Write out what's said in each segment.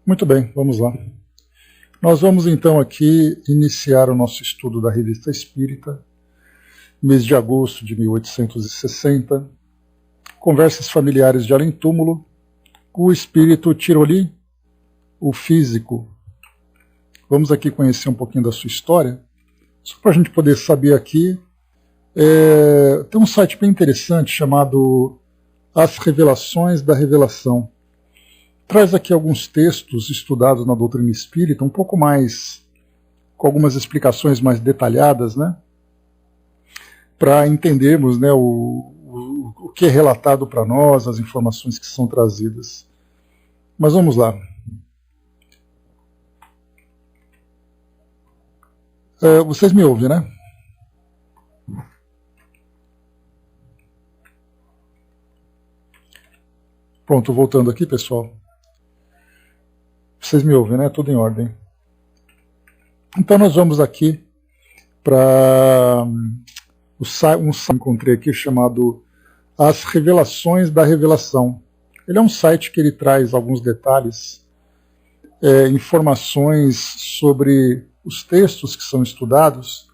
Muito bem, vamos lá. Nós vamos então aqui iniciar o nosso estudo da Revista Espírita, mês de agosto de 1860, Conversas Familiares de Além-Túmulo, o espírito Tiroli, o físico. Vamos aqui conhecer um pouquinho da sua história, só para a gente poder saber aqui. Tem um site bem interessante chamado As Revelações da Revelação. Traz aqui alguns textos estudados na doutrina espírita, um pouco mais, com algumas explicações mais detalhadas, né? Para entendermos, né, o que é relatado para nós, as informações que são trazidas. Mas vamos lá. Vocês me ouvem, né? Pronto, voltando aqui, pessoal. Vocês me ouvem, né? Tudo em ordem. Então nós vamos aqui para um site que encontrei aqui chamado As Revelações da Revelação. Ele é um site que ele traz alguns detalhes, informações sobre os textos que são estudados,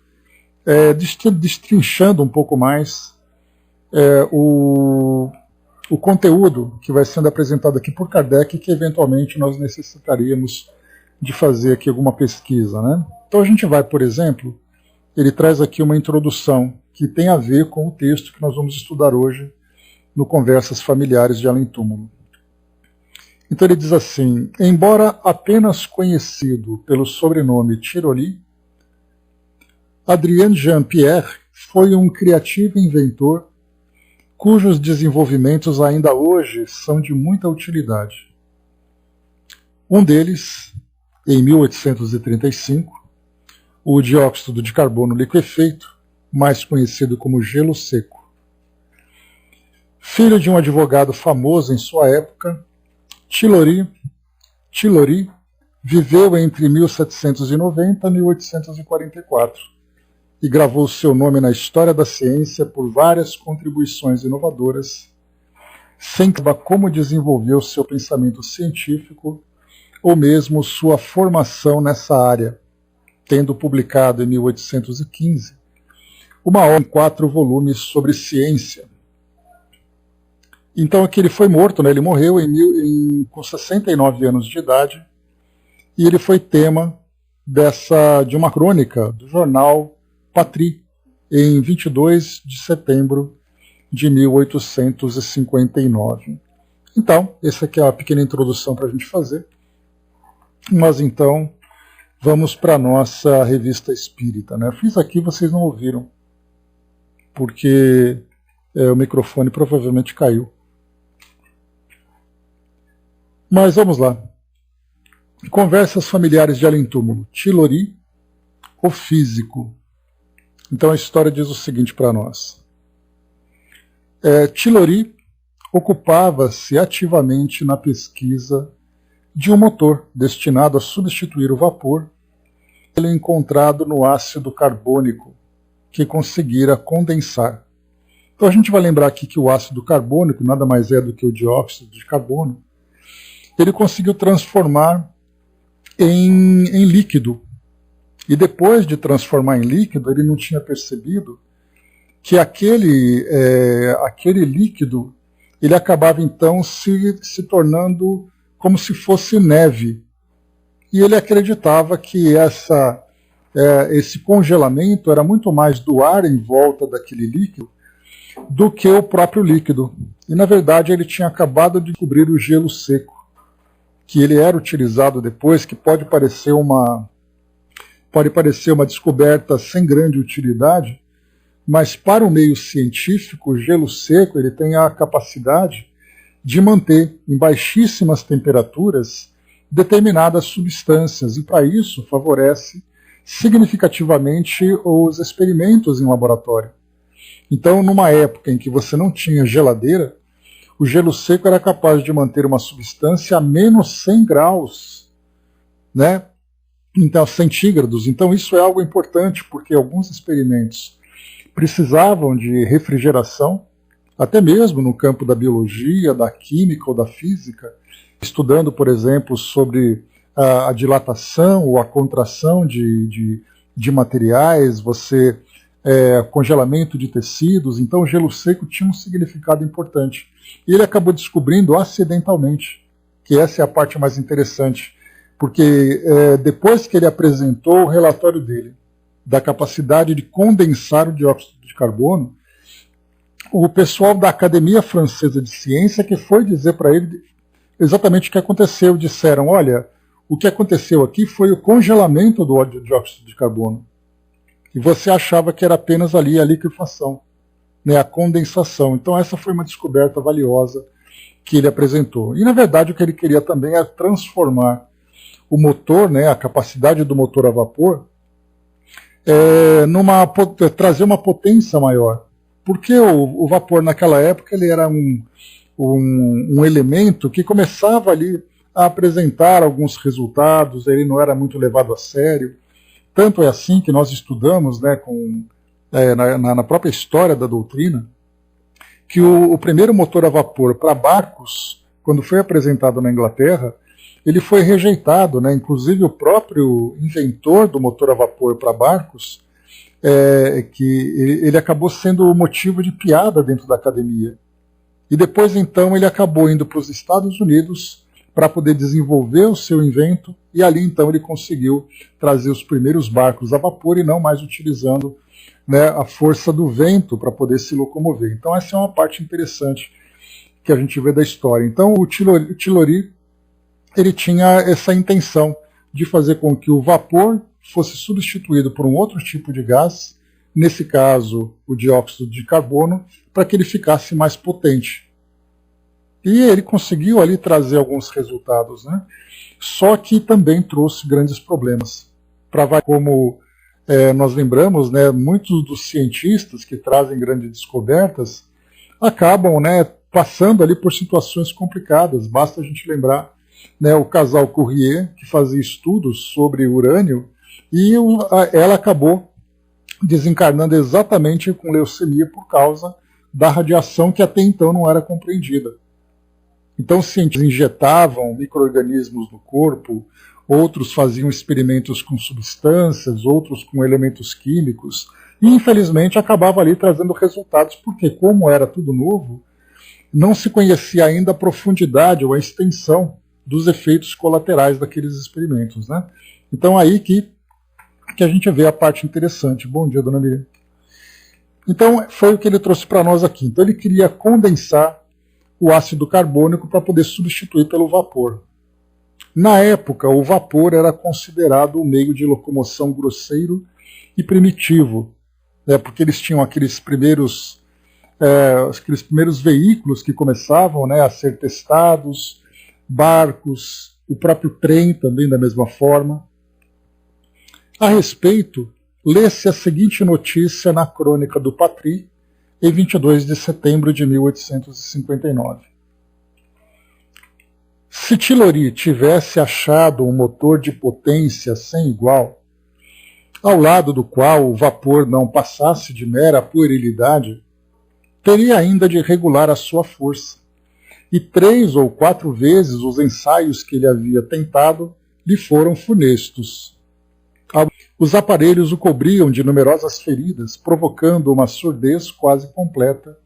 destrinchando um pouco mais o conteúdo que vai sendo apresentado aqui por Kardec, que eventualmente nós necessitaríamos de fazer aqui alguma pesquisa, né? Então a gente vai, por exemplo, ele traz aqui uma introdução que tem a ver com o texto que nós vamos estudar hoje no Conversas Familiares de Além-Túmulo. Então ele diz assim: embora apenas conhecido pelo sobrenome Tiroli, Adrien Jean-Pierre foi um criativo inventor cujos desenvolvimentos ainda hoje são de muita utilidade. Um deles, em 1835, o dióxido de carbono liquefeito, mais conhecido como gelo seco. Filho de um advogado famoso em sua época, Tiroli viveu entre 1790 e 1844 e gravou seu nome na história da ciência por várias contribuições inovadoras, sem saber como desenvolveu seu pensamento científico ou mesmo sua formação nessa área, tendo publicado em 1815 uma obra em 4 volumes sobre ciência. Então aqui ele foi morto, né? Ele morreu com 69 anos de idade, e ele foi tema de uma crônica do jornal Patrie, em 22 de setembro de 1859. Então, essa aqui é uma pequena introdução para a gente fazer. Mas então, vamos para a nossa revista espírita, né? Eu fiz aqui, vocês não ouviram, porque o microfone provavelmente caiu. Mas vamos lá. Conversas Familiares de Além-Túmulo. Tiroli, o físico. Então a história diz o seguinte para nós. Tiroli ocupava-se ativamente na pesquisa de um motor destinado a substituir o vapor ele encontrado no ácido carbônico, que conseguira condensar. Então a gente vai lembrar aqui que o ácido carbônico nada mais é do que o dióxido de carbono. Ele conseguiu transformar em líquido. E depois de transformar em líquido, ele não tinha percebido que aquele líquido ele acabava então se tornando como se fosse neve. E ele acreditava que esse congelamento era muito mais do ar em volta daquele líquido do que o próprio líquido. E na verdade ele tinha acabado de descobrir o gelo seco, que ele era utilizado depois, que pode parecer uma descoberta sem grande utilidade, mas para o meio científico, o gelo seco ele tem a capacidade de manter em baixíssimas temperaturas determinadas substâncias, e para isso favorece significativamente os experimentos em laboratório. Então, numa época em que você não tinha geladeira, o gelo seco era capaz de manter uma substância a menos 100 graus, né? Então, centígrados. Então isso é algo importante, porque alguns experimentos precisavam de refrigeração, até mesmo no campo da biologia, da química ou da física, estudando, por exemplo, sobre a dilatação ou a contração de materiais, congelamento de tecidos. Então o gelo seco tinha um significado importante. E ele acabou descobrindo acidentalmente, que essa é a parte mais interessante, porque depois que ele apresentou o relatório dele, da capacidade de condensar o dióxido de carbono, o pessoal da Academia Francesa de Ciência que foi dizer para ele exatamente o que aconteceu. Disseram, olha, o que aconteceu aqui foi o congelamento do dióxido de carbono. E você achava que era apenas ali a liquefação, né, a condensação. Então essa foi uma descoberta valiosa que ele apresentou. E na verdade o que ele queria também é transformar o motor, né, a capacidade do motor a vapor, trazer uma potência maior. Porque o vapor naquela época ele era um elemento que começava ali a apresentar alguns resultados, ele não era muito levado a sério. Tanto é assim que nós estudamos, né, na própria história da doutrina, que o primeiro motor a vapor para barcos, quando foi apresentado na Inglaterra, ele foi rejeitado, né? Inclusive o próprio inventor do motor a vapor para barcos, que ele acabou sendo motivo de piada dentro da academia. E depois então ele acabou indo para os Estados Unidos para poder desenvolver o seu invento, e ali então ele conseguiu trazer os primeiros barcos a vapor e não mais utilizando, né, a força do vento para poder se locomover. Então essa é uma parte interessante que a gente vê da história. Então o Tillotry ele tinha essa intenção de fazer com que o vapor fosse substituído por um outro tipo de gás, nesse caso o dióxido de carbono, para que ele ficasse mais potente. E ele conseguiu ali trazer alguns resultados, né? Só que também trouxe grandes problemas. Como nós lembramos, né, muitos dos cientistas que trazem grandes descobertas acabam, né, passando ali por situações complicadas. Basta a gente lembrar, né, o casal Curie, que fazia estudos sobre urânio, e ela acabou desencarnando exatamente com leucemia por causa da radiação que até então não era compreendida. Então os cientistas injetavam micro-organismos no corpo, outros faziam experimentos com substâncias, outros com elementos químicos, e infelizmente acabava ali trazendo resultados, porque como era tudo novo, não se conhecia ainda a profundidade ou a extensão dos efeitos colaterais daqueles experimentos, né? Então aí que a gente vê a parte interessante. Bom dia, dona Miriam. Então foi o que ele trouxe para nós aqui. Então ele queria condensar o ácido carbônico para poder substituir pelo vapor. Na época, o vapor era considerado um meio de locomoção grosseiro e primitivo, né, porque eles tinham aqueles primeiros veículos que começavam, né, a ser testados, barcos, o próprio trem também da mesma forma. A respeito, lê-se a seguinte notícia na crônica do Patry, em 22 de setembro de 1859. Se Tillotry tivesse achado um motor de potência sem igual, ao lado do qual o vapor não passasse de mera puerilidade, teria ainda de regular a sua força, e 3 ou 4 vezes os ensaios que ele havia tentado lhe foram funestos. Os aparelhos o cobriam de numerosas feridas, provocando uma surdez quase completa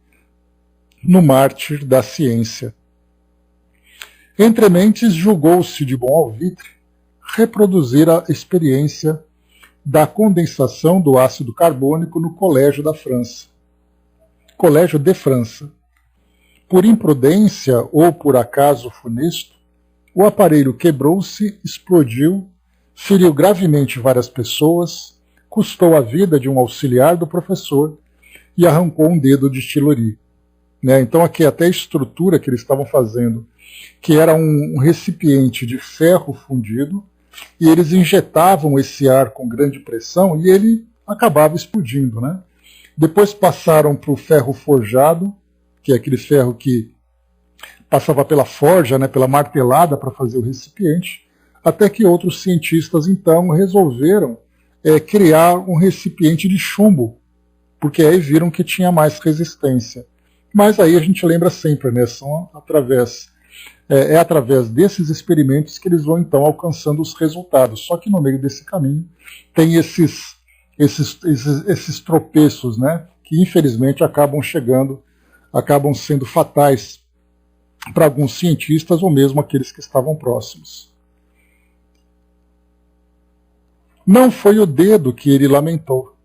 no mártir da ciência. Entre mentes, julgou-se de bom alvitre reproduzir a experiência da condensação do ácido carbônico no Colégio da França. Colégio de França. Por imprudência ou por acaso funesto, o aparelho quebrou-se, explodiu, feriu gravemente várias pessoas, custou a vida de um auxiliar do professor e arrancou um dedo de Tillotry. Né? Então aqui até a estrutura que eles estavam fazendo, que era um recipiente de ferro fundido, e eles injetavam esse ar com grande pressão e ele acabava explodindo. Né? Depois passaram para o ferro forjado, que é aquele ferro que passava pela forja, né, pela martelada para fazer o recipiente, até que outros cientistas, então, resolveram criar um recipiente de chumbo, porque aí viram que tinha mais resistência. Mas aí a gente lembra sempre, né, são através é através desses experimentos que eles vão então alcançando os resultados. Só que no meio desse caminho tem esses tropeços, né, que infelizmente acabam sendo fatais para alguns cientistas ou mesmo aqueles que estavam próximos. Não foi o dedo que ele lamentou,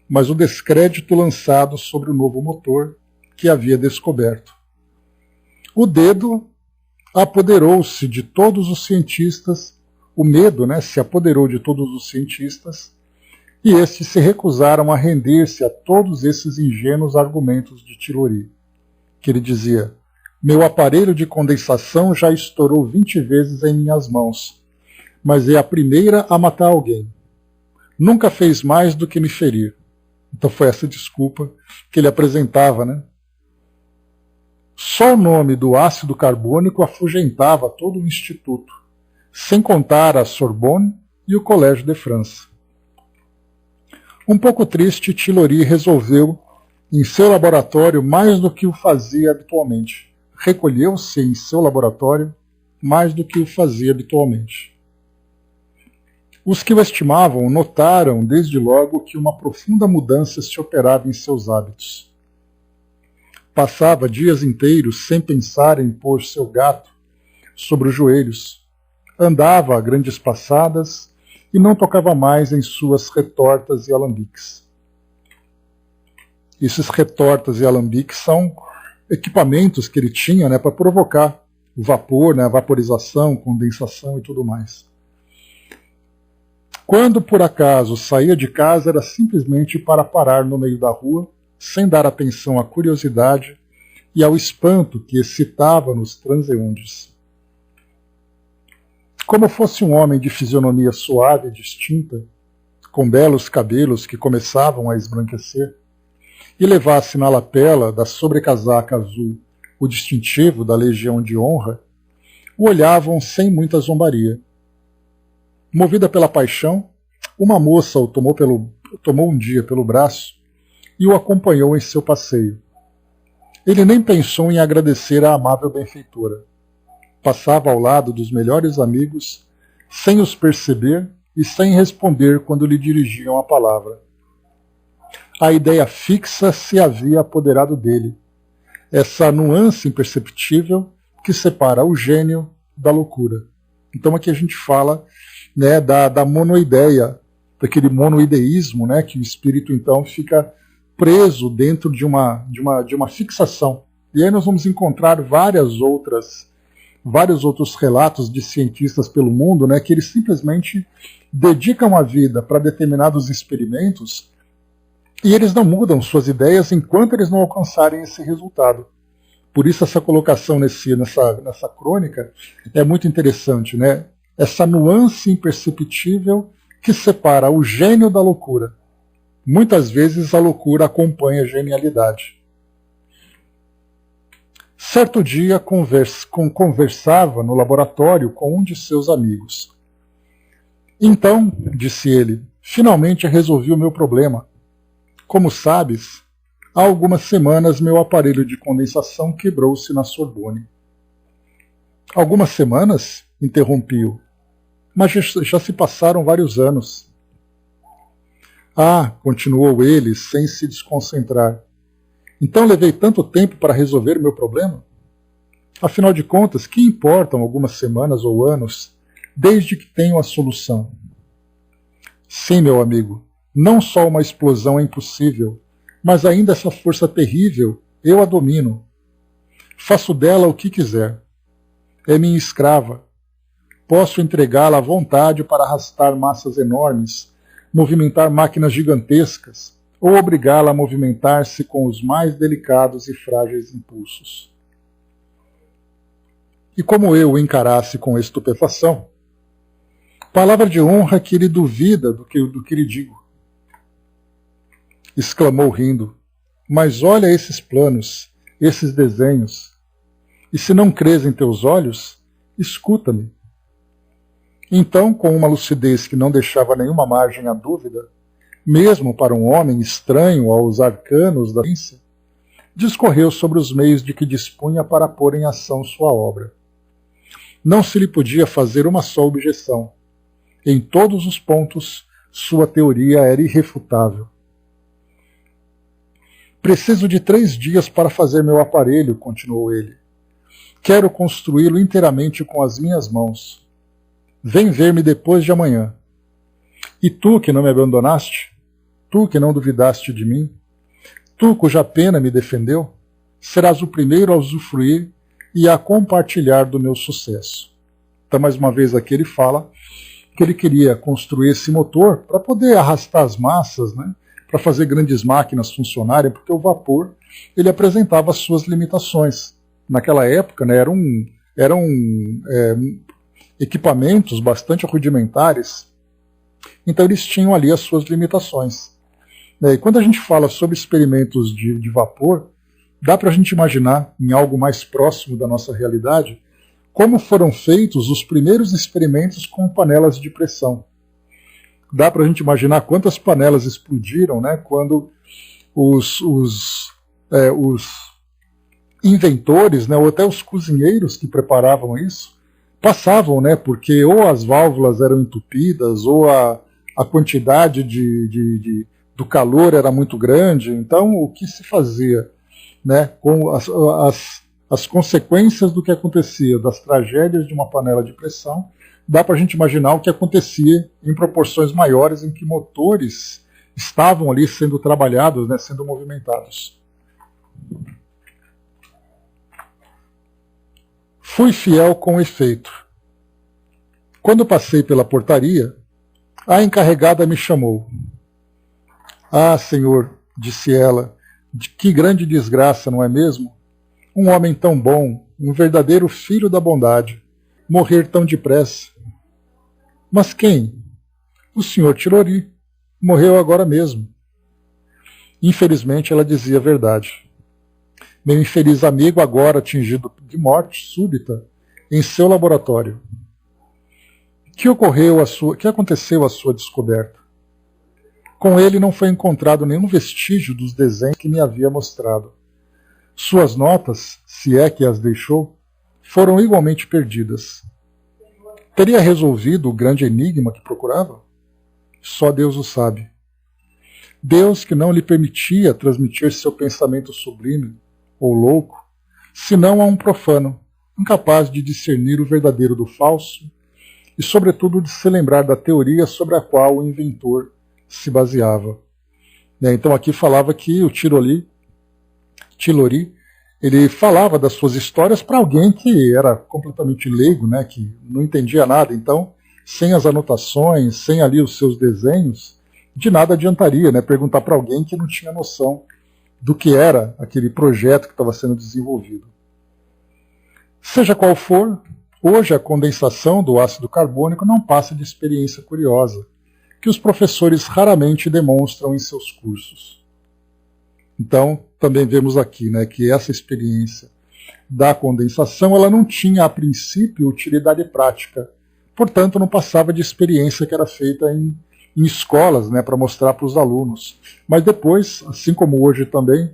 mas o descrédito lançado sobre o novo motor que havia descoberto. O dedo apoderou-se de todos os cientistas, o medo, né, se apoderou de todos os cientistas, e estes se recusaram a render-se a todos esses ingênuos argumentos de Tillotson, que ele dizia: meu aparelho de condensação já estourou 20 vezes em minhas mãos, mas é a primeira a matar alguém. Nunca fez mais do que me ferir. Então foi essa desculpa que ele apresentava, né? Só o nome do ácido carbônico afugentava todo o instituto, sem contar a Sorbonne e o Collège de France. Um pouco triste, Tillotson resolveu em seu laboratório mais do que o fazia habitualmente. Recolheu-se em seu laboratório mais do que o fazia habitualmente. Os que o estimavam notaram desde logo que uma profunda mudança se operava em seus hábitos. Passava dias inteiros sem pensar em pôr seu gato sobre os joelhos. Andava a grandes passadas e não tocava mais em suas retortas e alambiques. Esses retortas e alambiques são equipamentos que ele tinha, né, para provocar o vapor, né, a vaporização, condensação e tudo mais. Quando por acaso saía de casa era simplesmente para parar no meio da rua, sem dar atenção à curiosidade e ao espanto que excitava nos transeuntes. Como fosse um homem de fisionomia suave e distinta, com belos cabelos que começavam a esbranquecer, e levasse na lapela da sobrecasaca azul o distintivo da Legião de Honra, o olhavam sem muita zombaria. Movida pela paixão, uma moça o tomou um dia pelo braço e o acompanhou em seu passeio. Ele nem pensou em agradecer à amável benfeitora. Passava ao lado dos melhores amigos, sem os perceber e sem responder quando lhe dirigiam a palavra. A ideia fixa se havia apoderado dele, essa nuance imperceptível que separa o gênio da loucura. Então aqui a gente fala, né, da monoideia, daquele monoideísmo, né, que o espírito então fica preso dentro de uma fixação. E aí nós vamos encontrar vários outros relatos de cientistas pelo mundo, né, que eles simplesmente dedicam a vida para determinados experimentos e eles não mudam suas ideias enquanto eles não alcançarem esse resultado. Por isso essa colocação nessa crônica é muito interessante, né? Essa nuance imperceptível que separa o gênio da loucura. Muitas vezes a loucura acompanha a genialidade. Certo dia conversava no laboratório com um de seus amigos. Então, disse ele, finalmente resolvi o meu problema. Como sabes, há algumas semanas meu aparelho de condensação quebrou-se na Sorbonne. Algumas semanas? Interrompi-o. Mas já se passaram vários anos. Ah, continuou ele, sem se desconcentrar. Então levei tanto tempo para resolver meu problema? Afinal de contas, que importam algumas semanas ou anos, desde que tenho a solução? Sim, meu amigo, não só uma explosão é impossível, mas ainda essa força terrível, eu a domino. Faço dela o que quiser. É minha escrava. Posso entregá-la à vontade para arrastar massas enormes, movimentar máquinas gigantescas, ou obrigá-la a movimentar-se com os mais delicados e frágeis impulsos. E como eu o encarasse com estupefação, palavra de honra que ele duvida do que lhe digo. Exclamou rindo, mas olha esses planos, esses desenhos, e se não crês em teus olhos, escuta-me. Então, com uma lucidez que não deixava nenhuma margem à dúvida, mesmo para um homem estranho aos arcanos da ciência, discorreu sobre os meios de que dispunha para pôr em ação sua obra. Não se lhe podia fazer uma só objeção. Em todos os pontos, sua teoria era irrefutável. Preciso de 3 dias para fazer meu aparelho, continuou ele. Quero construí-lo inteiramente com as minhas mãos. Vem ver-me depois de amanhã. E tu que não me abandonaste? Tu que não duvidaste de mim? Tu cuja pena me defendeu? Serás o primeiro a usufruir e a compartilhar do meu sucesso. Então, mais uma vez aqui ele fala que ele queria construir esse motor para poder arrastar as massas, né, para fazer grandes máquinas funcionarem, porque o vapor ele apresentava as suas limitações. Naquela época, né, eram equipamentos bastante rudimentares, então eles tinham ali as suas limitações. E quando a gente fala sobre experimentos de vapor, dá para a gente imaginar, em algo mais próximo da nossa realidade, como foram feitos os primeiros experimentos com panelas de pressão. Dá para a gente imaginar quantas panelas explodiram, né, quando os inventores, né, ou até os cozinheiros que preparavam isso, passavam, né, porque ou as válvulas eram entupidas, ou a quantidade do calor era muito grande. Então, o que se fazia, né, com as consequências do que acontecia, das tragédias de uma panela de pressão, dá para a gente imaginar o que acontecia em proporções maiores, em que motores estavam ali sendo trabalhados, né, sendo movimentados. Fui fiel com efeito. Quando passei pela portaria, a encarregada me chamou. Ah, senhor, disse ela, que grande desgraça, não é mesmo? Um homem tão bom, um verdadeiro filho da bondade, morrer tão depressa. Mas quem? O senhor Tilori. Morreu agora mesmo. Infelizmente ela dizia a verdade. Meu infeliz amigo agora atingido de morte súbita em seu laboratório. Que aconteceu à sua descoberta? Com ele não foi encontrado nenhum vestígio dos desenhos que me havia mostrado. Suas notas, se é que as deixou, foram igualmente perdidas. Teria resolvido o grande enigma que procurava? Só Deus o sabe. Deus que não lhe permitia transmitir seu pensamento sublime ou louco, senão a um profano, incapaz de discernir o verdadeiro do falso e, sobretudo, de se lembrar da teoria sobre a qual o inventor se baseava. Então aqui falava que o Tilori, ele falava das suas histórias para alguém que era completamente leigo, né, que não entendia nada. Então, sem as anotações, sem ali os seus desenhos, de nada adiantaria, né, perguntar para alguém que não tinha noção do que era aquele projeto que estava sendo desenvolvido. Seja qual for, hoje a condensação do ácido carbônico não passa de experiência curiosa, que os professores raramente demonstram em seus cursos. Então, também vemos aqui, né, que essa experiência da condensação ela não tinha, a princípio, utilidade prática. Portanto, não passava de experiência que era feita em escolas, né, para mostrar para os alunos. Mas depois, assim como hoje também,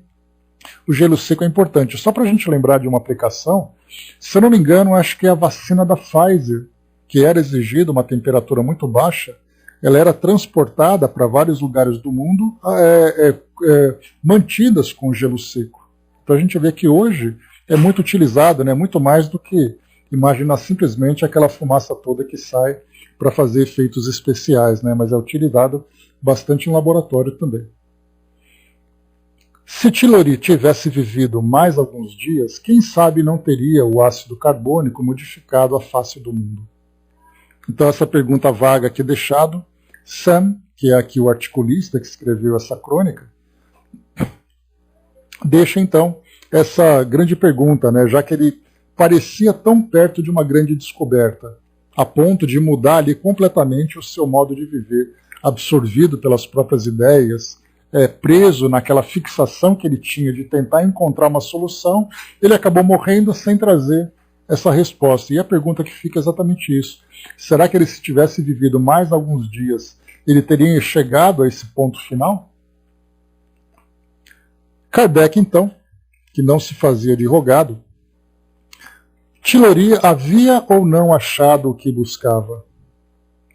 o gelo seco é importante. Só para a gente lembrar de uma aplicação, se eu não me engano, acho que é a vacina da Pfizer, que era exigida uma temperatura muito baixa, ela era transportada para vários lugares do mundo mantidas com gelo seco. Então a gente vê que hoje é muito utilizado, né, muito mais do que imaginar simplesmente aquela fumaça toda que sai para fazer efeitos especiais, né, mas é utilizado bastante em laboratório também. Se Tilori tivesse vivido mais alguns dias, quem sabe não teria o ácido carbônico modificado a face do mundo. Então essa pergunta vaga aqui deixado, Sam, que é aqui o articulista que escreveu essa crônica, deixa então essa grande pergunta, né, já que ele parecia tão perto de uma grande descoberta, a ponto de mudar ali completamente o seu modo de viver, absorvido pelas próprias ideias, preso naquela fixação que ele tinha de tentar encontrar uma solução, ele acabou morrendo sem trazer essa resposta. E a pergunta que fica é exatamente isso. Será que ele, se tivesse vivido mais alguns dias, ele teria chegado a esse ponto final? Kardec, então, que não se fazia de rogado, Tilori havia ou não achado o que buscava?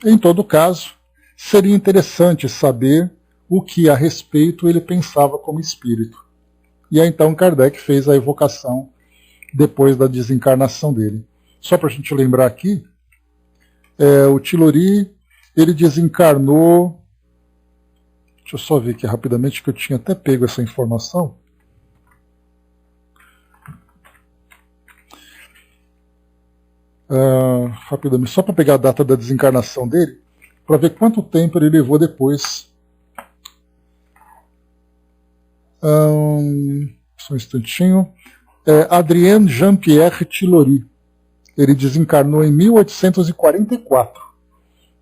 Em todo caso, seria interessante saber o que a respeito ele pensava como espírito. E aí então Kardec fez a evocação depois da desencarnação dele. Só para a gente lembrar aqui, o Tilori, ele desencarnou... Deixa eu só ver aqui rapidamente, que eu tinha até pego essa informação. Rapidamente, só para pegar a data da desencarnação dele, para ver quanto tempo ele levou depois. Só um instantinho. Adrien Jean-Pierre Tilori. Ele desencarnou em 1844.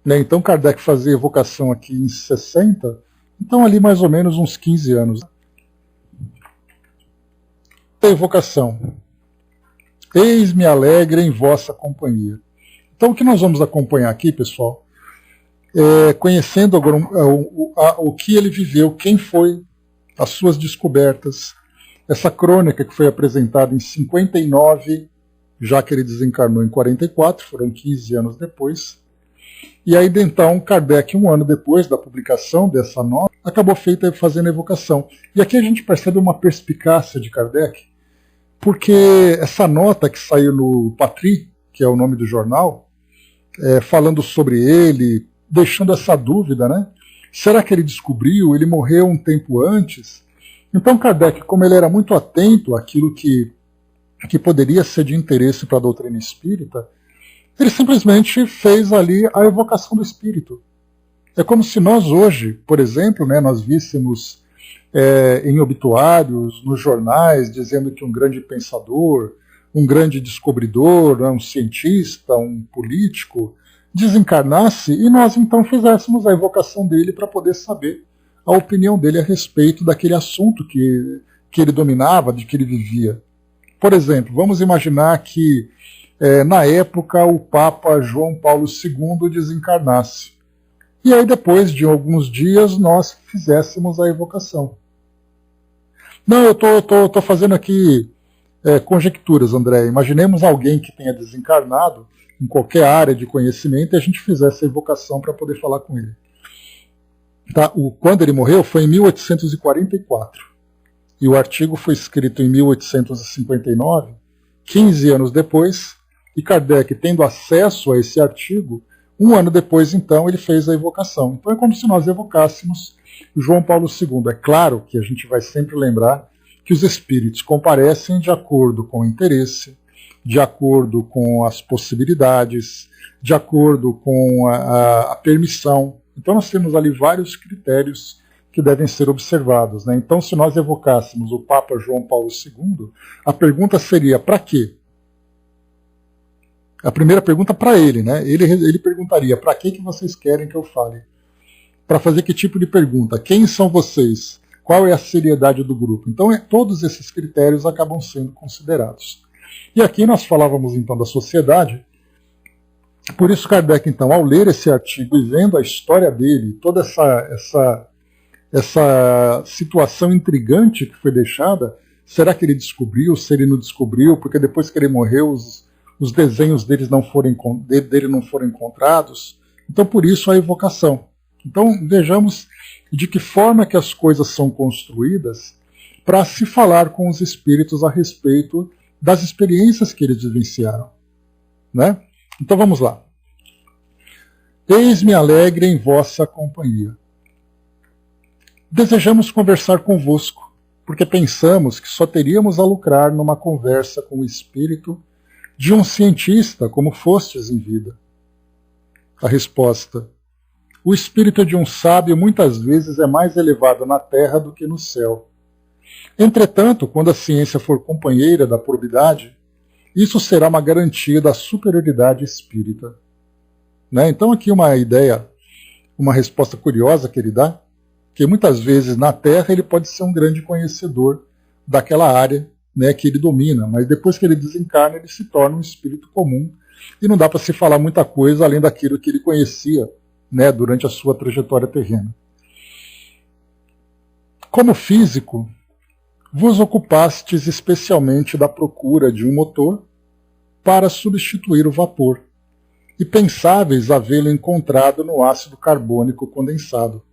Né? Então Kardec fazia evocação aqui em 60, então ali mais ou menos uns 15 anos. A evocação. Eis-me alegre em vossa companhia. Então o que nós vamos acompanhar aqui, pessoal, conhecendo agora o que ele viveu, quem foi, as suas descobertas, essa crônica que foi apresentada em 59, já que ele desencarnou em 44, foram 15 anos depois. E aí então Kardec, um ano depois da publicação dessa nota, acabou fazendo a evocação. E aqui a gente percebe uma perspicácia de Kardec, porque essa nota que saiu no Patri, que é o nome do jornal, falando sobre ele, deixando essa dúvida, né? Será que ele descobriu? Ele morreu um tempo antes? Então Kardec, como ele era muito atento àquilo que poderia ser de interesse para a doutrina espírita, ele simplesmente fez ali a evocação do espírito. É como se nós hoje, por exemplo, né, nós víssemos em obituários, nos jornais, dizendo que um grande pensador, um grande descobridor, um cientista, um político, desencarnasse e nós então fizéssemos a evocação dele para poder saber a opinião dele a respeito daquele assunto que ele dominava, de que ele vivia. Por exemplo, vamos imaginar que na época o Papa João Paulo II desencarnasse. E aí depois de alguns dias nós fizéssemos a evocação. Não, eu tô fazendo aqui conjecturas, André. Imaginemos alguém que tenha desencarnado em qualquer área de conhecimento e a gente fizesse a evocação para poder falar com ele. Tá? Quando ele morreu foi em 1844. E o artigo foi escrito em 1859, 15 anos depois, e Kardec, tendo acesso a esse artigo, um ano depois, então, ele fez a evocação. Então é como se nós evocássemos João Paulo II. É claro que a gente vai sempre lembrar que os espíritos comparecem de acordo com o interesse, de acordo com as possibilidades, de acordo com a permissão. Então nós temos ali vários critérios que devem ser observados. Né? Então, se nós evocássemos o Papa João Paulo II, a pergunta seria: para quê? A primeira pergunta para ele, né? Ele perguntaria: para que vocês querem que eu fale? Para fazer que tipo de pergunta? Quem são vocês? Qual é a seriedade do grupo? Então, todos esses critérios acabam sendo considerados. E aqui nós falávamos então da sociedade. Por isso Kardec, então, ao ler esse artigo e vendo a história dele, toda essa situação intrigante que foi deixada, será que ele descobriu, se ele não descobriu, porque depois que ele morreu os desenhos dele não foram encontrados. Então por isso a evocação. Então vejamos de que forma que as coisas são construídas para se falar com os espíritos a respeito das experiências que eles vivenciaram. Né? Então vamos lá. Eis-me alegre em vossa companhia. Desejamos conversar convosco, porque pensamos que só teríamos a lucrar numa conversa com o espírito de um cientista, como fostes em vida. A resposta: o espírito de um sábio muitas vezes é mais elevado na terra do que no céu. Entretanto, quando a ciência for companheira da probidade, isso será uma garantia da superioridade espírita. Né? Então aqui uma ideia, uma resposta curiosa que ele dá, que muitas vezes na Terra ele pode ser um grande conhecedor daquela área, né, que ele domina, mas depois que ele desencarna ele se torna um espírito comum e não dá para se falar muita coisa além daquilo que ele conhecia, né, durante a sua trajetória terrena. Como físico, vos ocupastes especialmente da procura de um motor para substituir o vapor, e pensáveis havê-lo encontrado no ácido carbônico condensado.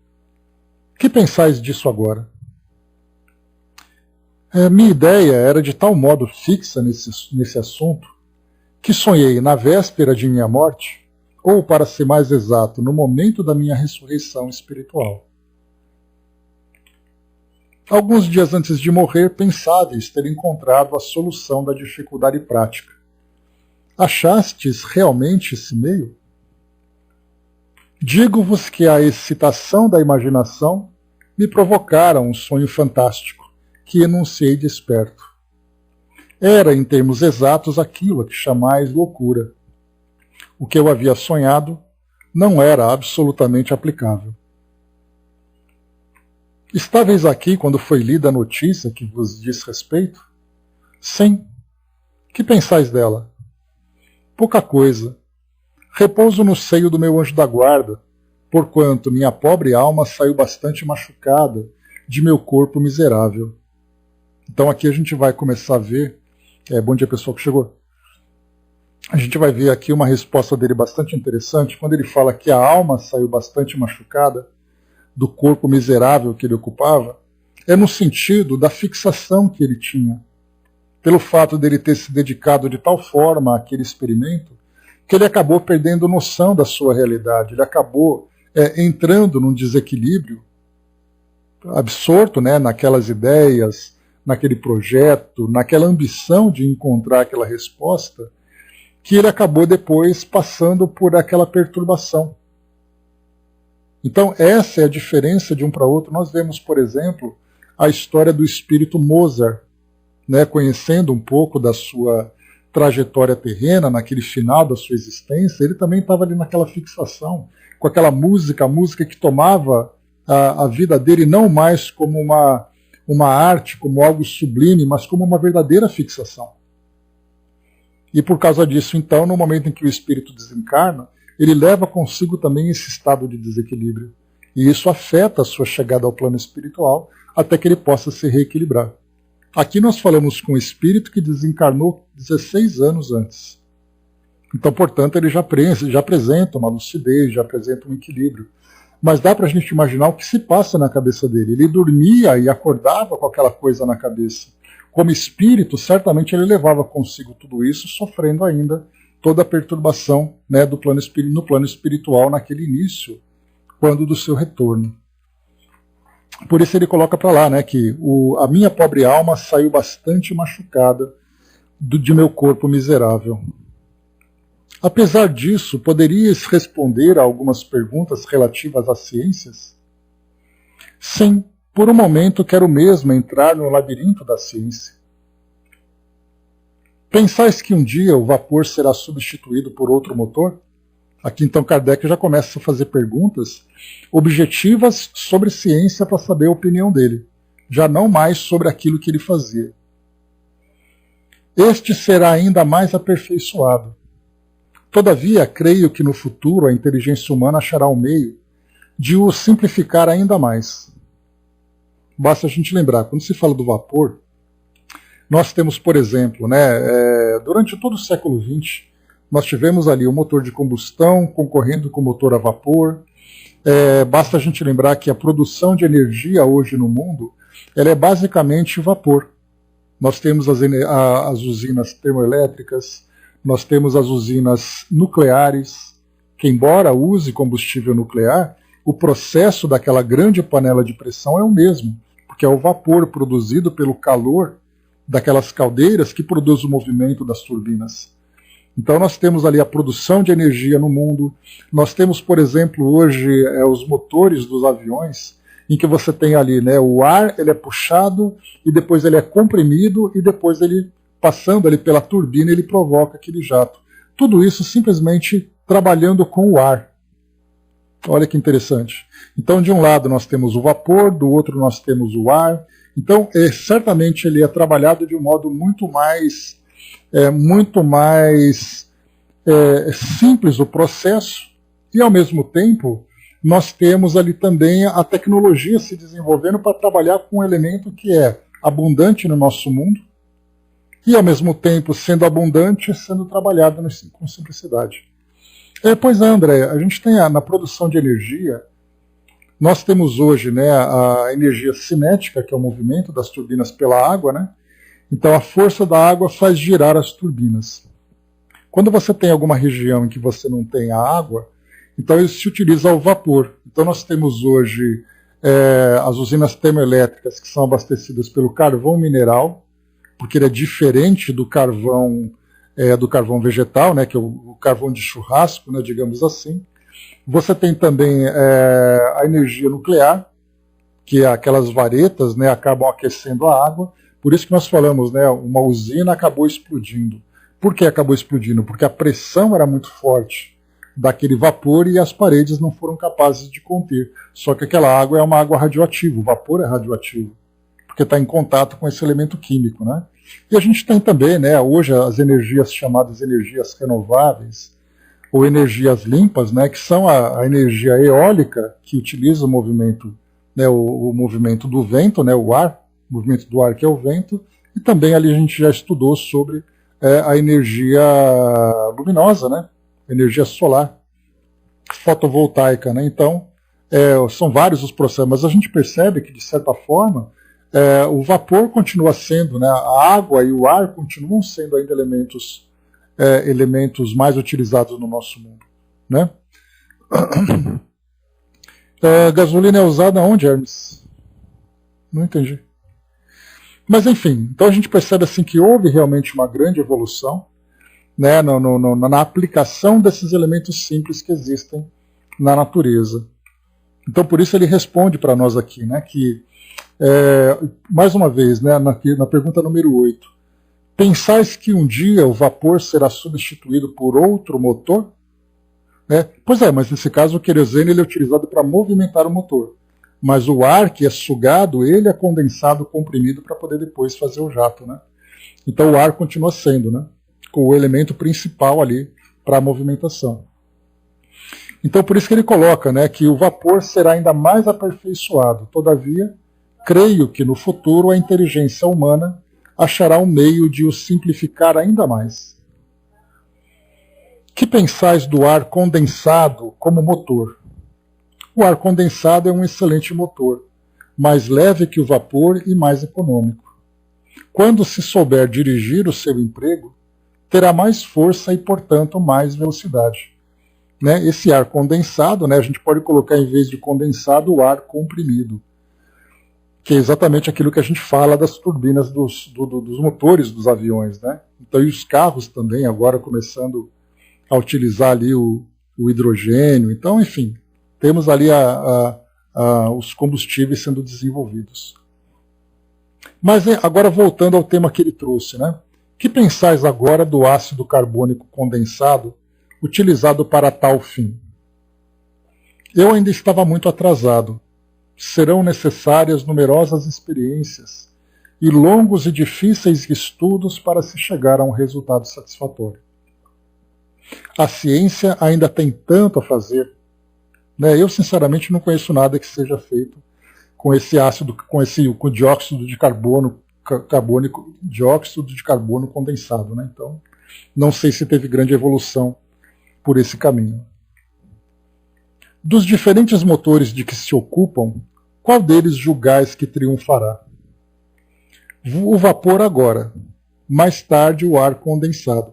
Que pensais disso agora? Minha ideia era de tal modo fixa nesse assunto que sonhei na véspera de minha morte, ou, para ser mais exato, no momento da minha ressurreição espiritual. Alguns dias antes de morrer, pensáveis ter encontrado a solução da dificuldade prática. Achastes realmente esse meio? Digo-vos que a excitação da imaginação me provocara um sonho fantástico, que enunciei desperto. Era, em termos exatos, aquilo a que chamais loucura. O que eu havia sonhado não era absolutamente aplicável. Estáveis aqui quando foi lida a notícia que vos diz respeito? Sim. Que pensais dela? Pouca coisa. Repouso no seio do meu anjo da guarda, porquanto minha pobre alma saiu bastante machucada de meu corpo miserável. Então aqui a gente vai começar a ver, bom dia pessoal que chegou, a gente vai ver aqui uma resposta dele bastante interessante, quando ele fala que a alma saiu bastante machucada do corpo miserável que ele ocupava, é no sentido da fixação que ele tinha, pelo fato dele ter se dedicado de tal forma àquele experimento, que ele acabou perdendo noção da sua realidade, ele acabou entrando num desequilíbrio, absorto, né, naquelas ideias, naquele projeto, naquela ambição de encontrar aquela resposta, que ele acabou depois passando por aquela perturbação. Então essa é a diferença de um para outro. Nós vemos, por exemplo, a história do espírito Mozart, né, conhecendo um pouco da sua trajetória terrena, naquele final da sua existência, ele também estava ali naquela fixação, com aquela música, a música que tomava a vida dele não mais como uma arte, como algo sublime, mas como uma verdadeira fixação. E por causa disso, então, no momento em que o espírito desencarna, ele leva consigo também esse estado de desequilíbrio. E isso afeta a sua chegada ao plano espiritual, até que ele possa se reequilibrar. Aqui nós falamos com um espírito que desencarnou 16 anos antes. Então, portanto, ele já apresenta uma lucidez, já apresenta um equilíbrio. Mas dá para a gente imaginar o que se passa na cabeça dele. Ele dormia e acordava com aquela coisa na cabeça. Como espírito, certamente ele levava consigo tudo isso, sofrendo ainda toda a perturbação, né, no plano espiritual naquele início, quando do seu retorno. Por isso ele coloca para lá, né, que a minha pobre alma saiu bastante machucada de meu corpo miserável. Apesar disso, poderias responder a algumas perguntas relativas às ciências? Sim, por um momento quero mesmo entrar no labirinto da ciência. Pensais que um dia o vapor será substituído por outro motor? Aqui então Kardec já começa a fazer perguntas objetivas sobre ciência para saber a opinião dele, já não mais sobre aquilo que ele fazia. Este será ainda mais aperfeiçoado. Todavia, creio que no futuro a inteligência humana achará um meio de o simplificar ainda mais. Basta a gente lembrar, quando se fala do vapor, nós temos, por exemplo, durante todo o século XX, nós tivemos ali o motor de combustão concorrendo com o motor a vapor. Basta a gente lembrar que a produção de energia hoje no mundo ela é basicamente vapor. Nós temos as usinas termoelétricas, nós temos as usinas nucleares, que embora use combustível nuclear, o processo daquela grande panela de pressão é o mesmo, porque é o vapor produzido pelo calor daquelas caldeiras que produz o movimento das turbinas. Então nós temos ali a produção de energia no mundo, nós temos, por exemplo, hoje os motores dos aviões, em que você tem ali, né, o ar ele é puxado e depois ele é comprimido e depois ele, passando ali pela turbina, ele provoca aquele jato. Tudo isso simplesmente trabalhando com o ar. Olha que interessante. Então, de um lado nós temos o vapor, do outro nós temos o ar. Então, certamente ele é trabalhado de um modo muito mais simples o processo, e ao mesmo tempo nós temos ali também a tecnologia se desenvolvendo para trabalhar com um elemento que é abundante no nosso mundo, e ao mesmo tempo sendo abundante, sendo trabalhado com simplicidade. Pois é, André, a gente tem na produção de energia, nós temos hoje, né, a energia cinética, que é o movimento das turbinas pela água, né? Então a força da água faz girar as turbinas. Quando você tem alguma região em que você não tem a água, então se utiliza o vapor. Então nós temos hoje as usinas termoelétricas que são abastecidas pelo carvão mineral, porque ele é diferente do carvão vegetal, né, que é o carvão de churrasco, né, digamos assim. Você tem também a energia nuclear, que é aquelas varetas, né, acabam aquecendo a água. Por isso que nós falamos, né, uma usina acabou explodindo. Por que acabou explodindo? Porque a pressão era muito forte daquele vapor e as paredes não foram capazes de conter. Só que aquela água é uma água radioativa, o vapor é radioativo, porque está em contato com esse elemento químico, né? E a gente tem também, né, hoje as energias chamadas energias renováveis, ou energias limpas, né, que são a energia eólica, que utiliza o movimento, né, o movimento do vento, né, o ar, o movimento do ar que é o vento, e também ali a gente já estudou sobre a energia luminosa, né, energia solar, fotovoltaica, né? Então, são vários os processos, mas a gente percebe que, de certa forma, o vapor continua sendo, né, a água e o ar continuam sendo ainda elementos mais utilizados no nosso mundo, né? Gasolina é usada onde, Hermes? Não entendi. Mas enfim, então a gente percebe assim que houve realmente uma grande evolução, né, na aplicação desses elementos simples que existem na natureza. Então por isso ele responde para nós aqui, né, que mais uma vez, né, na pergunta número 8, pensais que um dia o vapor será substituído por outro motor? Pois é, mas nesse caso o querosene ele é utilizado para movimentar o motor. Mas o ar que é sugado, ele é condensado, comprimido para poder depois fazer o jato, né? Então o ar continua sendo, né, o elemento principal ali para a movimentação. Então por isso que ele coloca, né, que o vapor será ainda mais aperfeiçoado. Todavia, creio que no futuro a inteligência humana achará um meio de o simplificar ainda mais. Que pensais do ar condensado como motor? O ar condensado é um excelente motor, mais leve que o vapor e mais econômico. Quando se souber dirigir o seu emprego, terá mais força e, portanto, mais velocidade. Né? Esse ar condensado, né, a gente pode colocar, em vez de condensado, o ar comprimido, que é exatamente aquilo que a gente fala das turbinas dos motores dos aviões. Né? Então, e os carros também, agora começando a utilizar ali o hidrogênio. Então, enfim, temos ali os combustíveis sendo desenvolvidos. Mas agora voltando ao tema que ele trouxe, né? Que pensais agora do ácido carbônico condensado utilizado para tal fim? Eu ainda estava muito atrasado. Serão necessárias numerosas experiências e longos e difíceis estudos para se chegar a um resultado satisfatório. A ciência ainda tem tanto a fazer. Né? Eu, sinceramente, não conheço nada que seja feito com esse ácido, com dióxido de carbono, dióxido de carbono condensado. Né? Então, não sei se teve grande evolução por esse caminho. Dos diferentes motores de que se ocupam, qual deles julgais que triunfará? O vapor agora, mais tarde o ar condensado.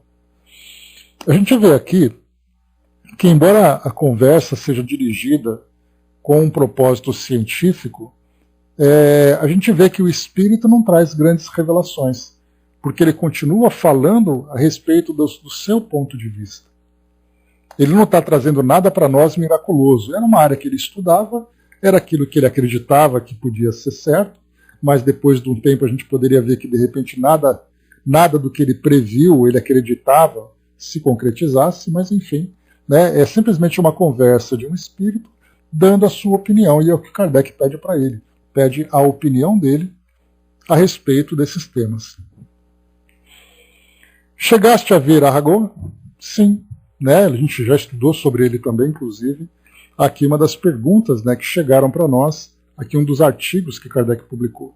A gente vê aqui que, embora a conversa seja dirigida com um propósito científico, a gente vê que o espírito não traz grandes revelações, porque ele continua falando a respeito do seu ponto de vista. Ele não está trazendo nada para nós miraculoso. Era uma área que ele estudava, era aquilo que ele acreditava que podia ser certo, mas depois de um tempo a gente poderia ver que de repente nada do que ele previu, ele acreditava, se concretizasse, mas enfim, né, é simplesmente uma conversa de um espírito dando a sua opinião, e é o que Kardec pede para ele. Pede a opinião dele a respeito desses temas. Chegaste a ver Aragon? Sim. Né? A gente já estudou sobre ele também, inclusive. Aqui uma das perguntas, né, que chegaram para nós, aqui um dos artigos que Kardec publicou.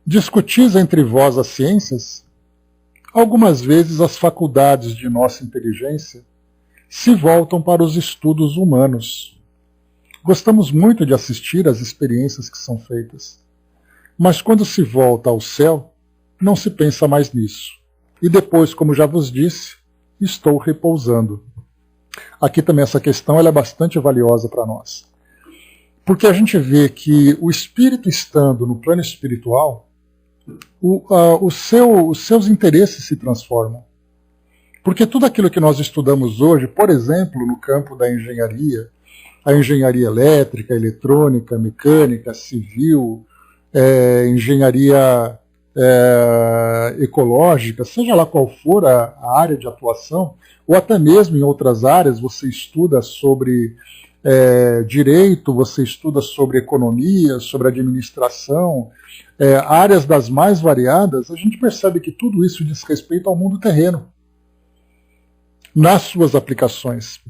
Discutis entre vós as ciências? Algumas vezes as faculdades de nossa inteligência se voltam para os estudos humanos. Gostamos muito de assistir às experiências que são feitas. Mas quando se volta ao céu, não se pensa mais nisso. E depois, como já vos disse, estou repousando. Aqui também essa questão ela é bastante valiosa para nós. Porque a gente vê que o espírito estando no plano espiritual, os seus interesses se transformam. Porque tudo aquilo que nós estudamos hoje, por exemplo, no campo da engenharia, a engenharia elétrica, eletrônica, mecânica, civil, engenharia ecológica, seja lá qual for a área de atuação, ou até mesmo em outras áreas, você estuda sobre direito, você estuda sobre economia, sobre administração, áreas das mais variadas, a gente percebe que tudo isso diz respeito ao mundo terreno, nas suas aplicações.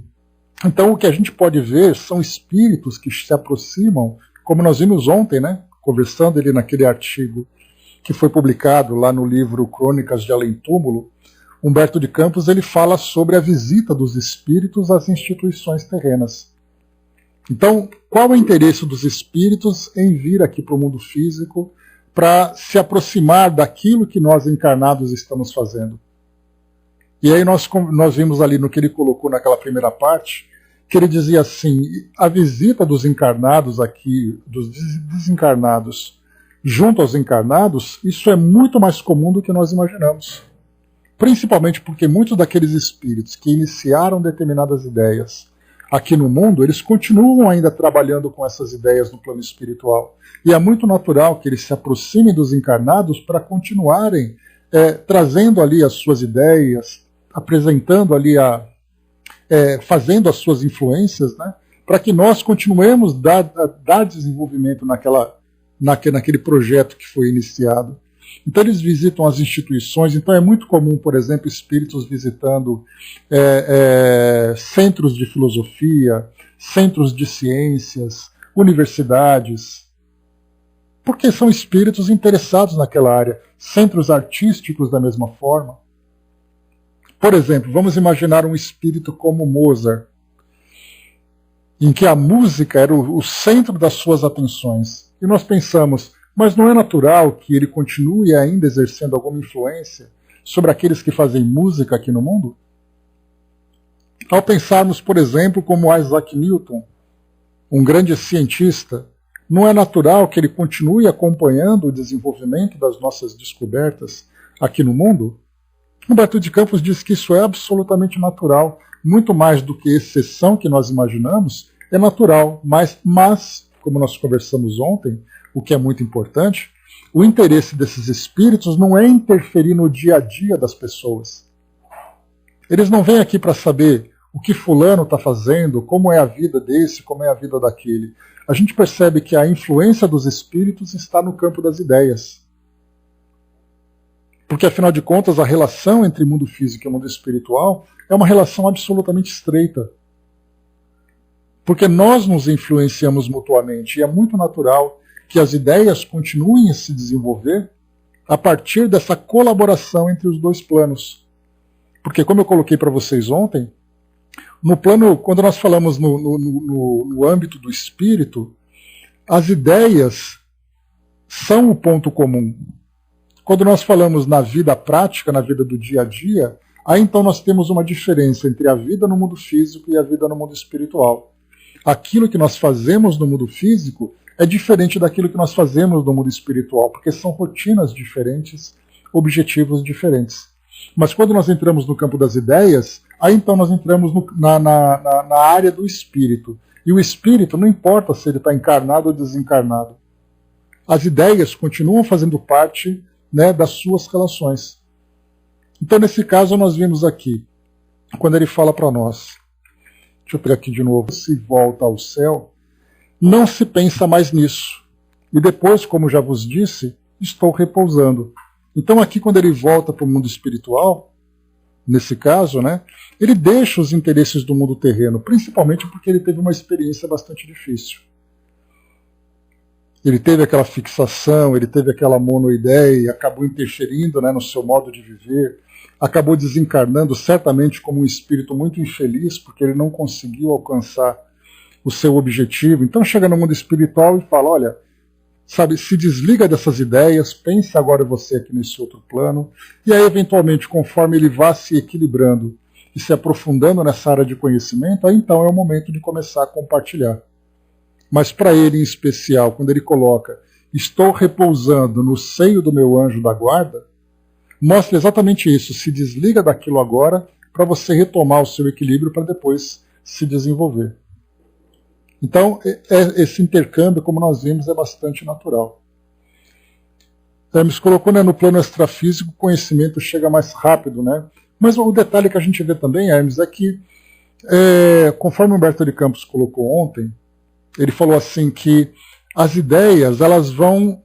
Então o que a gente pode ver são espíritos que se aproximam, como nós vimos ontem, né, conversando ali naquele artigo que foi publicado lá no livro Crônicas de Além Túmulo, Humberto de Campos ele fala sobre a visita dos espíritos às instituições terrenas. Então, qual é o interesse dos espíritos em vir aqui para o mundo físico para se aproximar daquilo que nós encarnados estamos fazendo? E aí nós vimos ali no que ele colocou naquela primeira parte, que ele dizia assim, a visita dos encarnados aqui, dos desencarnados, junto aos encarnados, isso é muito mais comum do que nós imaginamos. Principalmente porque muitos daqueles espíritos que iniciaram determinadas ideias aqui no mundo, eles continuam ainda trabalhando com essas ideias no plano espiritual. E é muito natural que eles se aproximem dos encarnados para continuarem trazendo ali as suas ideias, apresentando ali fazendo as suas influências, né, para que nós continuemos dar desenvolvimento naquele projeto que foi iniciado. Então eles visitam as instituições, então é muito comum, por exemplo, espíritos visitando centros de filosofia, centros de ciências, universidades, porque são espíritos interessados naquela área, centros artísticos da mesma forma. Por exemplo, vamos imaginar um espírito como Mozart, em que a música era o centro das suas atenções. E nós pensamos, mas não é natural que ele continue ainda exercendo alguma influência sobre aqueles que fazem música aqui no mundo? Ao pensarmos, por exemplo, como Isaac Newton, um grande cientista, não é natural que ele continue acompanhando o desenvolvimento das nossas descobertas aqui no mundo? Humberto de Campos diz que isso é absolutamente natural, muito mais do que exceção que nós imaginamos, é natural, mas como nós conversamos ontem, o que é muito importante, o interesse desses espíritos não é interferir no dia a dia das pessoas. Eles não vêm aqui para saber o que fulano está fazendo, como é a vida desse, como é a vida daquele. A gente percebe que a influência dos espíritos está no campo das ideias. Porque, afinal de contas, a relação entre mundo físico e mundo espiritual é uma relação absolutamente estreita. Porque nós nos influenciamos mutuamente e é muito natural que as ideias continuem a se desenvolver a partir dessa colaboração entre os dois planos. Porque, como eu coloquei para vocês ontem, no plano, quando nós falamos no âmbito do espírito, as ideias são o ponto comum. Quando nós falamos na vida prática, na vida do dia a dia, aí então nós temos uma diferença entre a vida no mundo físico e a vida no mundo espiritual. Aquilo que nós fazemos no mundo físico é diferente daquilo que nós fazemos no mundo espiritual, porque são rotinas diferentes, objetivos diferentes. Mas quando nós entramos no campo das ideias, aí então nós entramos na área do espírito. E o espírito, não importa se ele está encarnado ou desencarnado, as ideias continuam fazendo parte, né, das suas relações. Então, nesse caso, nós vimos aqui, quando ele fala para nós, deixa eu pegar aqui de novo, se volta ao céu, não se pensa mais nisso. E depois, como já vos disse, estou repousando. Então, aqui, quando ele volta para o mundo espiritual, nesse caso, né, ele deixa os interesses do mundo terreno, principalmente porque ele teve uma experiência bastante difícil. ele teve aquela fixação, ele teve aquela monoideia, acabou interferindo, né, no seu modo de viver, acabou desencarnando certamente como um espírito muito infeliz, porque ele não conseguiu alcançar o seu objetivo. Então chega no mundo espiritual e fala, olha, sabe, se desliga dessas ideias, pensa agora você aqui nesse outro plano, e aí eventualmente, conforme ele vá se equilibrando e se aprofundando nessa área de conhecimento, aí então é o momento de começar a compartilhar. Mas para ele em especial, quando ele coloca, estou repousando no seio do meu anjo da guarda, mostra exatamente isso, se desliga daquilo agora para você retomar o seu equilíbrio para depois se desenvolver. Então, esse intercâmbio, como nós vimos, é bastante natural. Hermes colocou, né, no plano extrafísico, o conhecimento chega mais rápido, né? Mas o detalhe que a gente vê também, Hermes, é que, conforme Humberto de Campos colocou ontem, ele falou assim que as ideias elas vão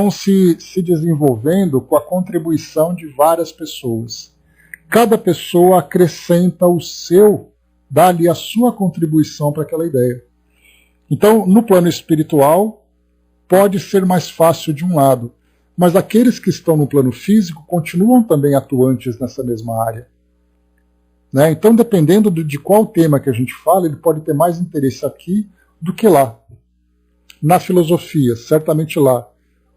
se desenvolvendo com a contribuição de várias pessoas. Cada pessoa acrescenta dá ali a sua contribuição para aquela ideia. Então, no plano espiritual, pode ser mais fácil de um lado, mas aqueles que estão no plano físico continuam também atuantes nessa mesma área. Né? Então, dependendo de qual tema que a gente fala, ele pode ter mais interesse aqui do que lá. Na filosofia, certamente lá.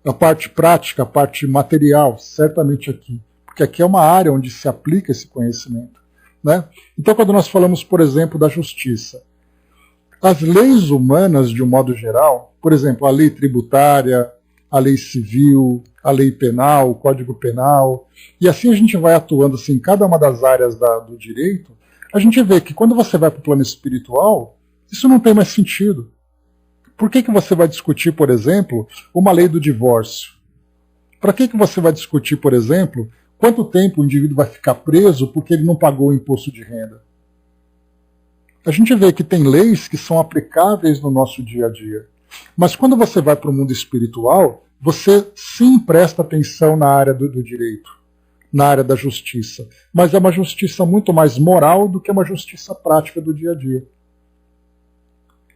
A parte prática, a parte material, certamente aqui. Porque aqui é uma área onde se aplica esse conhecimento. Né? Então, quando nós falamos, por exemplo, da justiça, as leis humanas, de um modo geral, por exemplo, a lei tributária, a lei civil, a lei penal, o Código Penal, e assim a gente vai atuando assim, em cada uma das áreas do direito, a gente vê que quando você vai para o plano espiritual, isso não tem mais sentido. Por que você vai discutir, por exemplo, uma lei do divórcio? Para que você vai discutir, por exemplo, quanto tempo o indivíduo vai ficar preso porque ele não pagou o imposto de renda? A gente vê que tem leis que são aplicáveis no nosso dia a dia. Mas quando você vai para o mundo espiritual, você sim presta atenção na área do direito, na área da justiça. Mas é uma justiça muito mais moral do que uma justiça prática do dia a dia.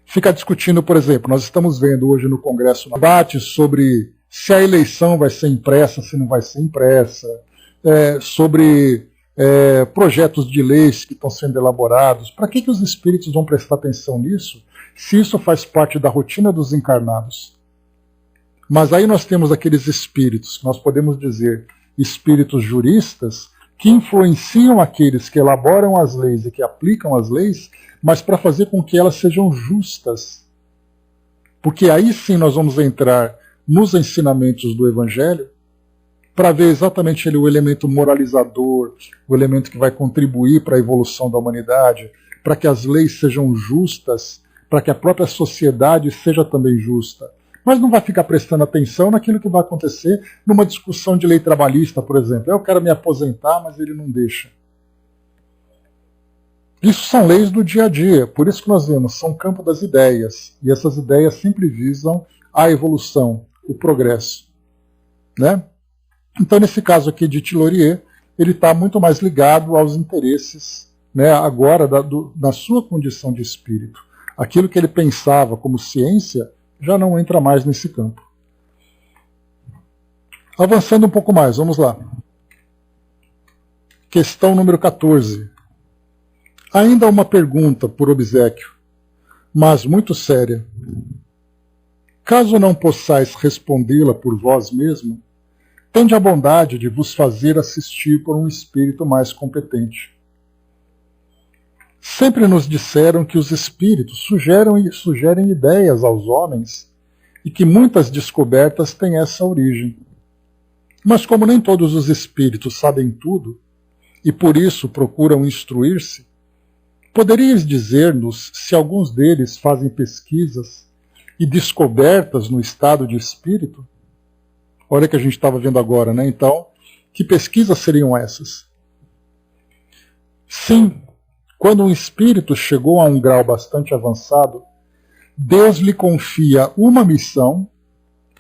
Fica discutindo, por exemplo, nós estamos vendo hoje no Congresso debates sobre se a eleição vai ser impressa, se não vai ser impressa, sobre projetos de leis que estão sendo elaborados. Para que os espíritos vão prestar atenção nisso, se isso faz parte da rotina dos encarnados? Mas aí nós temos aqueles espíritos, que nós podemos dizer espíritos juristas, que influenciam aqueles que elaboram as leis e que aplicam as leis, mas para fazer com que elas sejam justas. Porque aí sim nós vamos entrar nos ensinamentos do Evangelho, para ver exatamente o elemento moralizador, o elemento que vai contribuir para a evolução da humanidade, para que as leis sejam justas, para que a própria sociedade seja também justa. Mas não vai ficar prestando atenção naquilo que vai acontecer numa discussão de lei trabalhista, por exemplo. Eu quero me aposentar, mas ele não deixa. Isso são leis do dia a dia, por isso que nós vemos, são o campo das ideias. E essas ideias sempre visam a evolução, o progresso. Né? Então, nesse caso aqui de Tillorier, ele está muito mais ligado aos interesses, né, agora da sua condição de espírito. Aquilo que ele pensava como ciência já não entra mais nesse campo. Avançando um pouco mais, vamos lá. Questão número 14. Ainda uma pergunta por obséquio, mas muito séria. Caso não possais respondê-la por vós mesmo, tende a bondade de vos fazer assistir por um espírito mais competente. Sempre nos disseram que os espíritos sugerem ideias aos homens e que muitas descobertas têm essa origem. Mas como nem todos os espíritos sabem tudo e por isso procuram instruir-se, poderias dizer-nos se alguns deles fazem pesquisas e descobertas no estado de espírito? Olha o que a gente estava vendo agora, né? Então, que pesquisas seriam essas? Sim, quando um espírito chegou a um grau bastante avançado, Deus lhe confia uma missão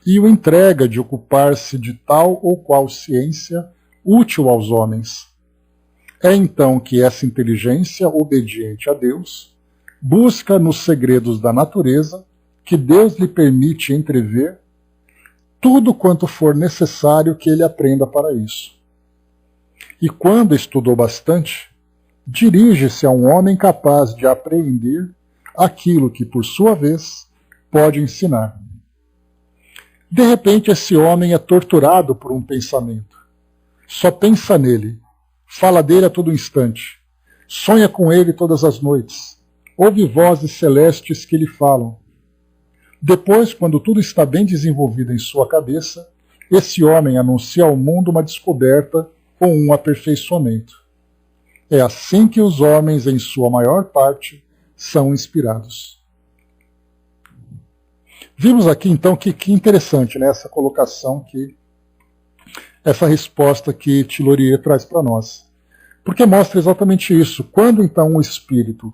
e o entrega de ocupar-se de tal ou qual ciência útil aos homens. É então que essa inteligência obediente a Deus busca nos segredos da natureza que Deus lhe permite entrever tudo quanto for necessário que ele aprenda para isso. E quando estudou bastante, dirige-se a um homem capaz de apreender aquilo que, por sua vez, pode ensinar. De repente, esse homem é torturado por um pensamento. Só pensa nele, fala dele a todo instante, sonha com ele todas as noites, ouve vozes celestes que lhe falam. Depois, quando tudo está bem desenvolvido em sua cabeça, esse homem anuncia ao mundo uma descoberta ou um aperfeiçoamento. É assim que os homens, em sua maior parte, são inspirados. Vimos aqui, então, que interessante, né, essa colocação, essa resposta que Thilorier traz para nós. Porque mostra exatamente isso. Quando, então, um espírito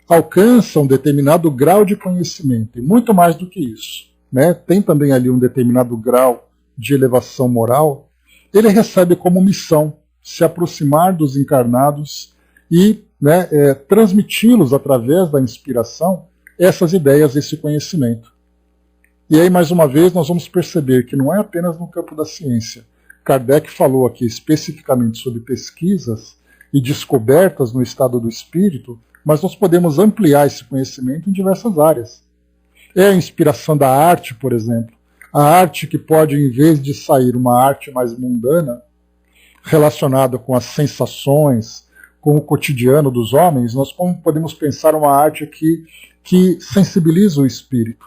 alcança um determinado grau de conhecimento, e muito mais do que isso, né, tem também ali um determinado grau de elevação moral, ele recebe como missão se aproximar dos encarnados e, né, transmiti-los através da inspiração essas ideias, esse conhecimento. E aí, mais uma vez, nós vamos perceber que não é apenas no campo da ciência. Kardec falou aqui especificamente sobre pesquisas e descobertas no estado do espírito, mas nós podemos ampliar esse conhecimento em diversas áreas. É a inspiração da arte, por exemplo. A arte que pode, em vez de sair uma arte mais mundana, relacionada com as sensações, com o cotidiano dos homens, nós podemos pensar uma arte que sensibiliza o espírito.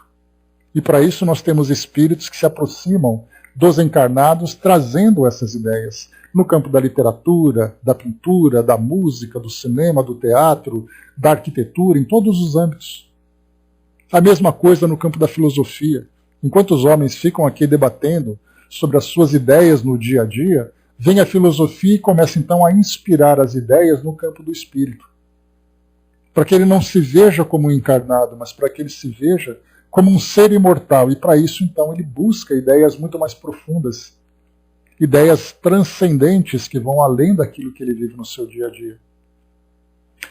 E para isso nós temos espíritos que se aproximam dos encarnados trazendo essas ideias no campo da literatura, da pintura, da música, do cinema, do teatro, da arquitetura, em todos os âmbitos. A mesma coisa no campo da filosofia. Enquanto os homens ficam aqui debatendo sobre as suas ideias no dia a dia, vem a filosofia e começa então a inspirar as ideias no campo do espírito. Para que ele não se veja como um encarnado, mas para que ele se veja como um ser imortal. E para isso, então, ele busca ideias muito mais profundas, ideias transcendentes que vão além daquilo que ele vive no seu dia a dia.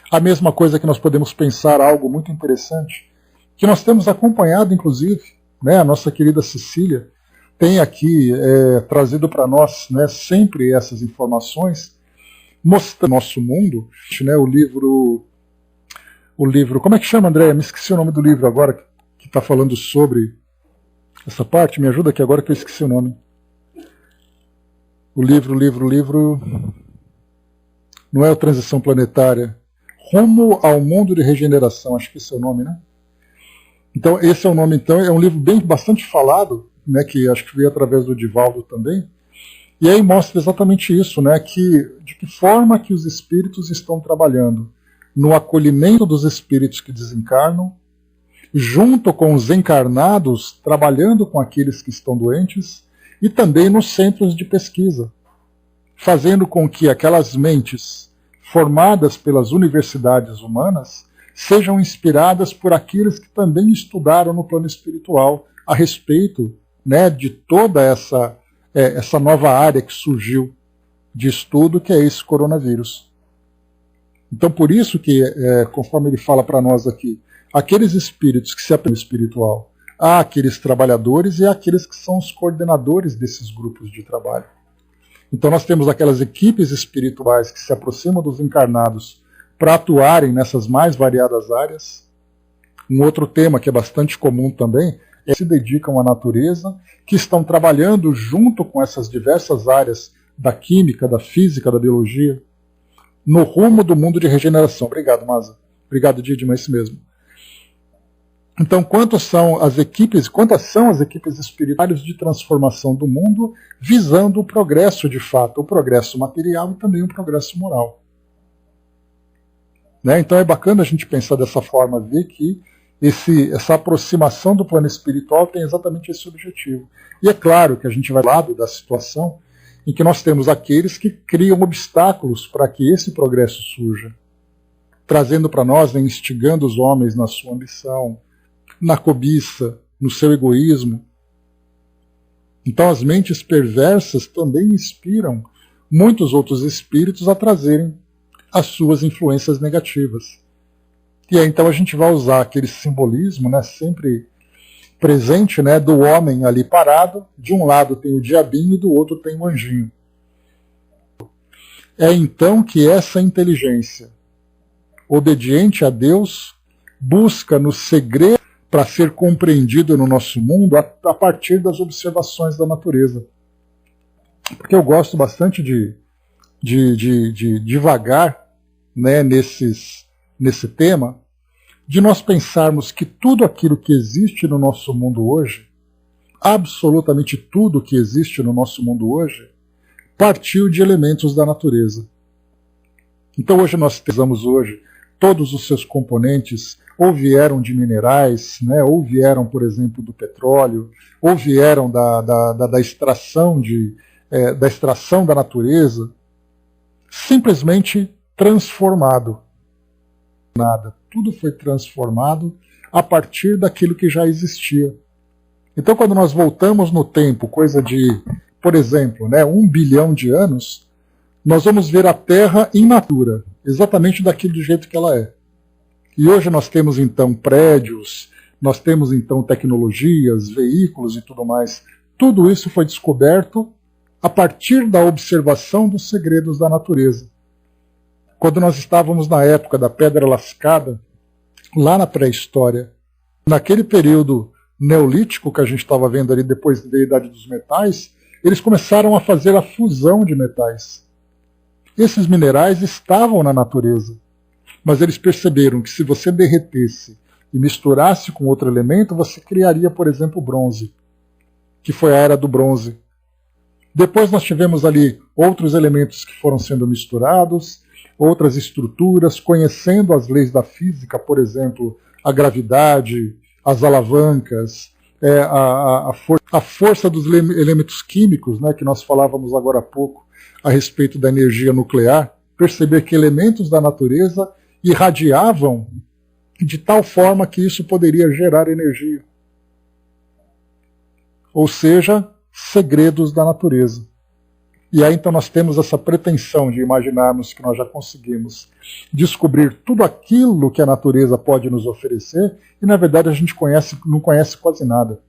A mesma coisa que nós podemos pensar, algo muito interessante, que nós temos acompanhado, inclusive, né, a nossa querida Cecília tem aqui trazido para nós, né, sempre essas informações, mostrando o nosso mundo, né, o livro, como é que chama, Andréia? Me esqueci o nome do livro agora, que está falando sobre essa parte, me ajuda aqui agora que eu esqueci o nome. O livro, não é a Transição Planetária, Rumo ao Mundo de Regeneração, acho que esse é o nome, né? Então, esse é o nome, então, é um livro bastante falado, né, que acho que veio através do Divaldo também, e aí mostra exatamente isso, né, de que forma que os espíritos estão trabalhando no acolhimento dos espíritos que desencarnam, junto com os encarnados, trabalhando com aqueles que estão doentes, e também nos centros de pesquisa, fazendo com que aquelas mentes formadas pelas universidades humanas sejam inspiradas por aqueles que também estudaram no plano espiritual a respeito, né, de toda essa nova área que surgiu de estudo, que é esse coronavírus. Então, por isso que, conforme ele fala para nós aqui, aqueles espíritos que se apegam ao espiritual, há aqueles trabalhadores e há aqueles que são os coordenadores desses grupos de trabalho. Então nós temos aquelas equipes espirituais que se aproximam dos encarnados para atuarem nessas mais variadas áreas. Um outro tema que é bastante comum também é que se dedicam à natureza, que estão trabalhando junto com essas diversas áreas da química, da física, da biologia, no rumo do mundo de regeneração. Obrigado, Maza. Obrigado, Didima, é isso mesmo. Então, quantas são as equipes espirituais de transformação do mundo, visando o progresso de fato, o progresso material e também o progresso moral. Né? Então é bacana a gente pensar dessa forma, ver que essa aproximação do plano espiritual tem exatamente esse objetivo. E é claro que a gente vai ao lado da situação em que nós temos aqueles que criam obstáculos para que esse progresso surja, trazendo para nós, né, instigando os homens na sua ambição, na cobiça, no seu egoísmo. Então as mentes perversas também inspiram muitos outros espíritos a trazerem as suas influências negativas. E aí então a gente vai usar aquele simbolismo, né, sempre presente, né, do homem ali parado. De um lado tem o diabinho e do outro tem o anjinho. É então que essa inteligência, obediente a Deus, busca no segredo para ser compreendido no nosso mundo a partir das observações da natureza. Porque eu gosto bastante de divagar, né, nesse tema, de nós pensarmos que tudo aquilo que existe no nosso mundo hoje, absolutamente tudo que existe no nosso mundo hoje, partiu de elementos da natureza. Então hoje nós temos todos os seus componentes ou vieram de minerais, né, ou vieram, por exemplo, do petróleo, ou vieram da extração da extração da natureza, simplesmente transformado. Nada. Tudo foi transformado a partir daquilo que já existia. Então, quando nós voltamos no tempo, coisa de, por exemplo, né, 1 bilhão de anos, nós vamos ver a Terra in natura, exatamente daquilo do jeito que ela é. E hoje nós temos, então, prédios, nós temos, então, tecnologias, veículos e tudo mais. Tudo isso foi descoberto a partir da observação dos segredos da natureza. Quando nós estávamos na época da pedra lascada, lá na pré-história, naquele período neolítico que a gente estava vendo ali depois da Idade dos Metais, eles começaram a fazer a fusão de metais. Esses minerais estavam na natureza, mas eles perceberam que se você derretesse e misturasse com outro elemento, você criaria, por exemplo, o bronze, que foi a Era do Bronze. Depois nós tivemos ali outros elementos que foram sendo misturados, outras estruturas, conhecendo as leis da física, por exemplo, a gravidade, as alavancas, a força dos elementos químicos, né, que nós falávamos agora há pouco, a respeito da energia nuclear, perceber que elementos da natureza irradiavam de tal forma que isso poderia gerar energia. Ou seja, segredos da natureza. E aí então nós temos essa pretensão de imaginarmos que nós já conseguimos descobrir tudo aquilo que a natureza pode nos oferecer e na verdade a gente não conhece quase nada.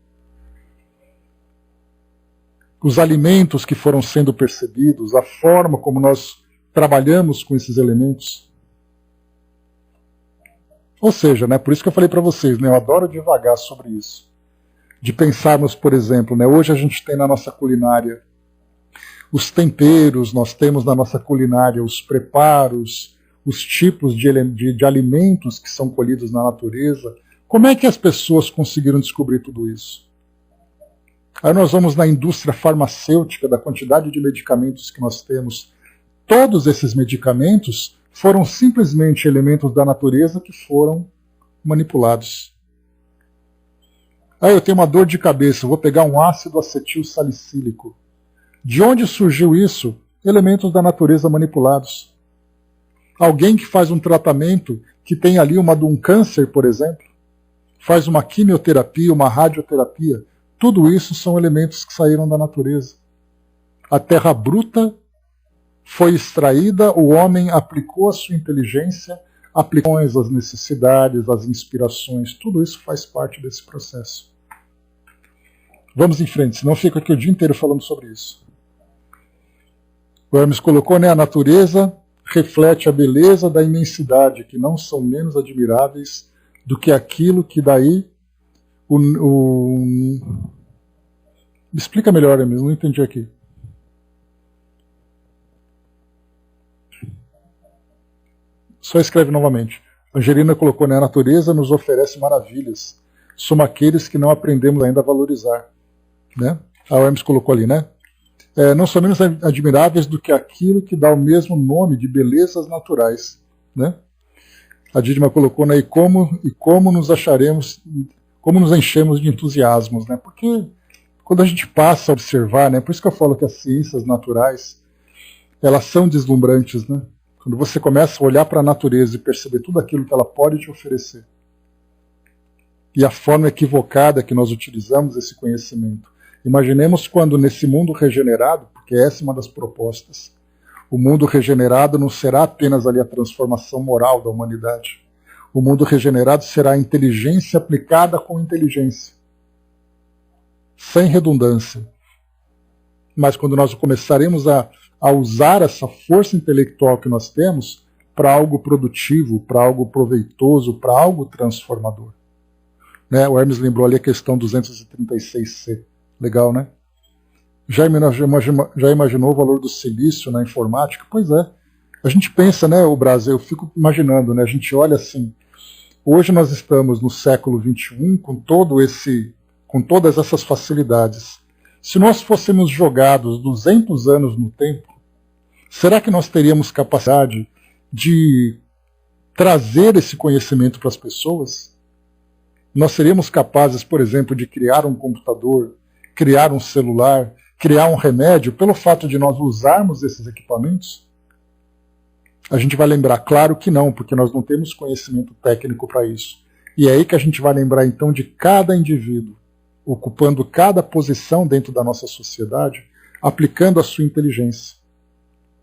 Os alimentos que foram sendo percebidos, a forma como nós trabalhamos com esses elementos. Ou seja, né, por isso que eu falei para vocês, né, eu adoro divagar sobre isso. De pensarmos, por exemplo, né, hoje a gente tem na nossa culinária os temperos, nós temos na nossa culinária os preparos, os tipos de alimentos que são colhidos na natureza. Como é que as pessoas conseguiram descobrir tudo isso? Aí nós vamos na indústria farmacêutica, da quantidade de medicamentos que nós temos. Todos esses medicamentos foram simplesmente elementos da natureza que foram manipulados. Aí eu tenho uma dor de cabeça, vou pegar um ácido acetil salicílico. De onde surgiu isso? Elementos da natureza manipulados. Alguém que faz um tratamento que tem ali um câncer, por exemplo, faz uma quimioterapia, uma radioterapia, tudo isso são elementos que saíram da natureza. A terra bruta foi extraída, o homem aplicou a sua inteligência, aplicou as necessidades, as inspirações, tudo isso faz parte desse processo. Vamos em frente, senão eu fico aqui o dia inteiro falando sobre isso. O Hermes colocou, né, a natureza reflete a beleza da imensidade, que não são menos admiráveis do que aquilo que daí Me explica melhor, Hermes, não entendi aqui. Só escreve novamente. Angelina colocou, né, a natureza nos oferece maravilhas. Somos aqueles que não aprendemos ainda a valorizar. Né? A Hermes colocou ali, né? Não são menos admiráveis do que aquilo que dá o mesmo nome de belezas naturais. Né? A Dídima colocou, né, e como nos acharemos, como nos enchemos de entusiasmos. Né? Porque quando a gente passa a observar, né, por isso que eu falo que as ciências naturais, elas são deslumbrantes. Né? Quando você começa a olhar para a natureza e perceber tudo aquilo que ela pode te oferecer. E a forma equivocada que nós utilizamos esse conhecimento. Imaginemos quando nesse mundo regenerado, porque essa é uma das propostas, o mundo regenerado não será apenas ali a transformação moral da humanidade. O mundo regenerado será a inteligência aplicada com inteligência. sem redundância. Mas quando nós começaremos a usar essa força intelectual que nós temos para algo produtivo, para algo proveitoso, para algo transformador. Né? O Hermes lembrou ali a questão 236C. Legal, né? Já imaginou o valor do silício na informática? Pois é. A gente pensa, né, o Brasil, eu fico imaginando, né, a gente olha assim, hoje nós estamos no século XXI com todas essas facilidades. Se nós fôssemos jogados 200 anos no tempo, será que nós teríamos capacidade de trazer esse conhecimento para as pessoas? Nós seríamos capazes, por exemplo, de criar um computador, criar um celular, criar um remédio, pelo fato de nós usarmos esses equipamentos? A gente vai lembrar, claro que não, porque nós não temos conhecimento técnico para isso. E é aí que a gente vai lembrar então de cada indivíduo, ocupando cada posição dentro da nossa sociedade, aplicando a sua inteligência.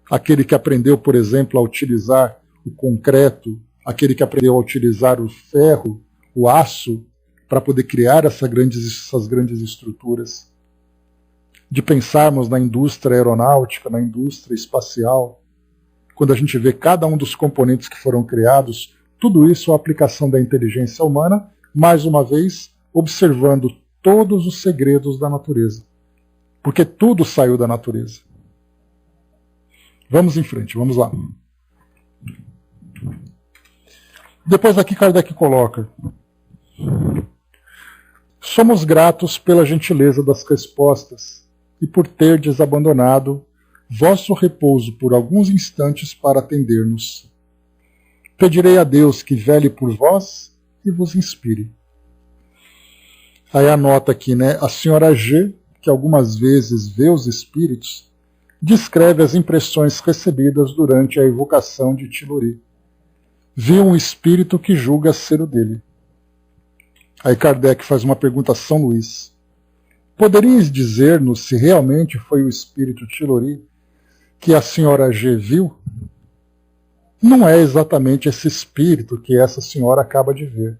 Aquele que aprendeu, por exemplo, a utilizar o concreto, aquele que aprendeu a utilizar o ferro, o aço, para poder criar essas grandes estruturas. De pensarmos na indústria aeronáutica, na indústria espacial, quando a gente vê cada um dos componentes que foram criados, tudo isso é a aplicação da inteligência humana, mais uma vez, observando todos os segredos da natureza. Porque tudo saiu da natureza. Vamos em frente, vamos lá. Depois aqui Kardec coloca: somos gratos pela gentileza das respostas e por terdes abandonado vosso repouso por alguns instantes para atender-nos. Pedirei a Deus que vele por vós e vos inspire. Aí anota aqui, né? A senhora G, que algumas vezes vê os espíritos, descreve as impressões recebidas durante a evocação de Tilori. Viu um espírito que julga ser o dele. Aí Kardec faz uma pergunta a São Luís. Poderíeis dizer-nos se realmente foi o espírito Tilori que a senhora G viu? Não é exatamente esse espírito que essa senhora acaba de ver.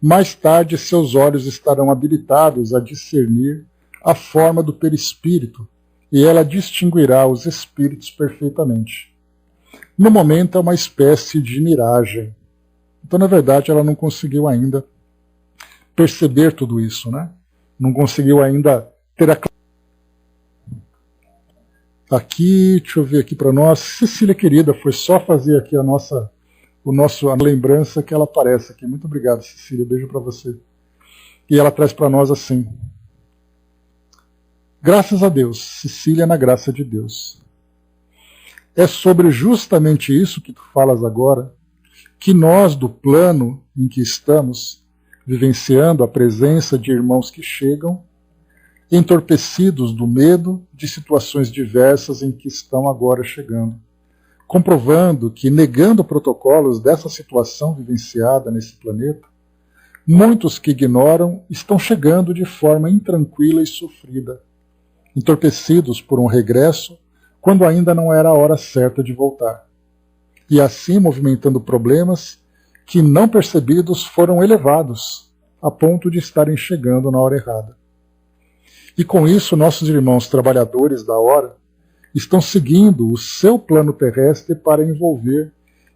Mais tarde, seus olhos estarão habilitados a discernir a forma do perispírito e ela distinguirá os espíritos perfeitamente. No momento, é uma espécie de miragem. Então, na verdade, ela não conseguiu ainda perceber tudo isso, né? Não conseguiu ainda ter a... Aqui, deixa eu ver aqui para nós. Cecília, querida, foi só fazer aqui a lembrança que ela aparece aqui. Muito obrigado, Cecília. Beijo para você. E ela traz para nós assim: graças a Deus, Cecília, na graça de Deus. É sobre justamente isso que tu falas agora, que nós, do plano em que estamos, vivenciando a presença de irmãos que chegam, entorpecidos do medo de situações diversas em que estão agora chegando, comprovando que, negando protocolos dessa situação vivenciada nesse planeta, muitos que ignoram estão chegando de forma intranquila e sofrida, entorpecidos por um regresso quando ainda não era a hora certa de voltar, e assim movimentando problemas que, não percebidos, foram elevados a ponto de estarem chegando na hora errada. E com isso, nossos irmãos trabalhadores da hora estão seguindo o seu plano terrestre para envolver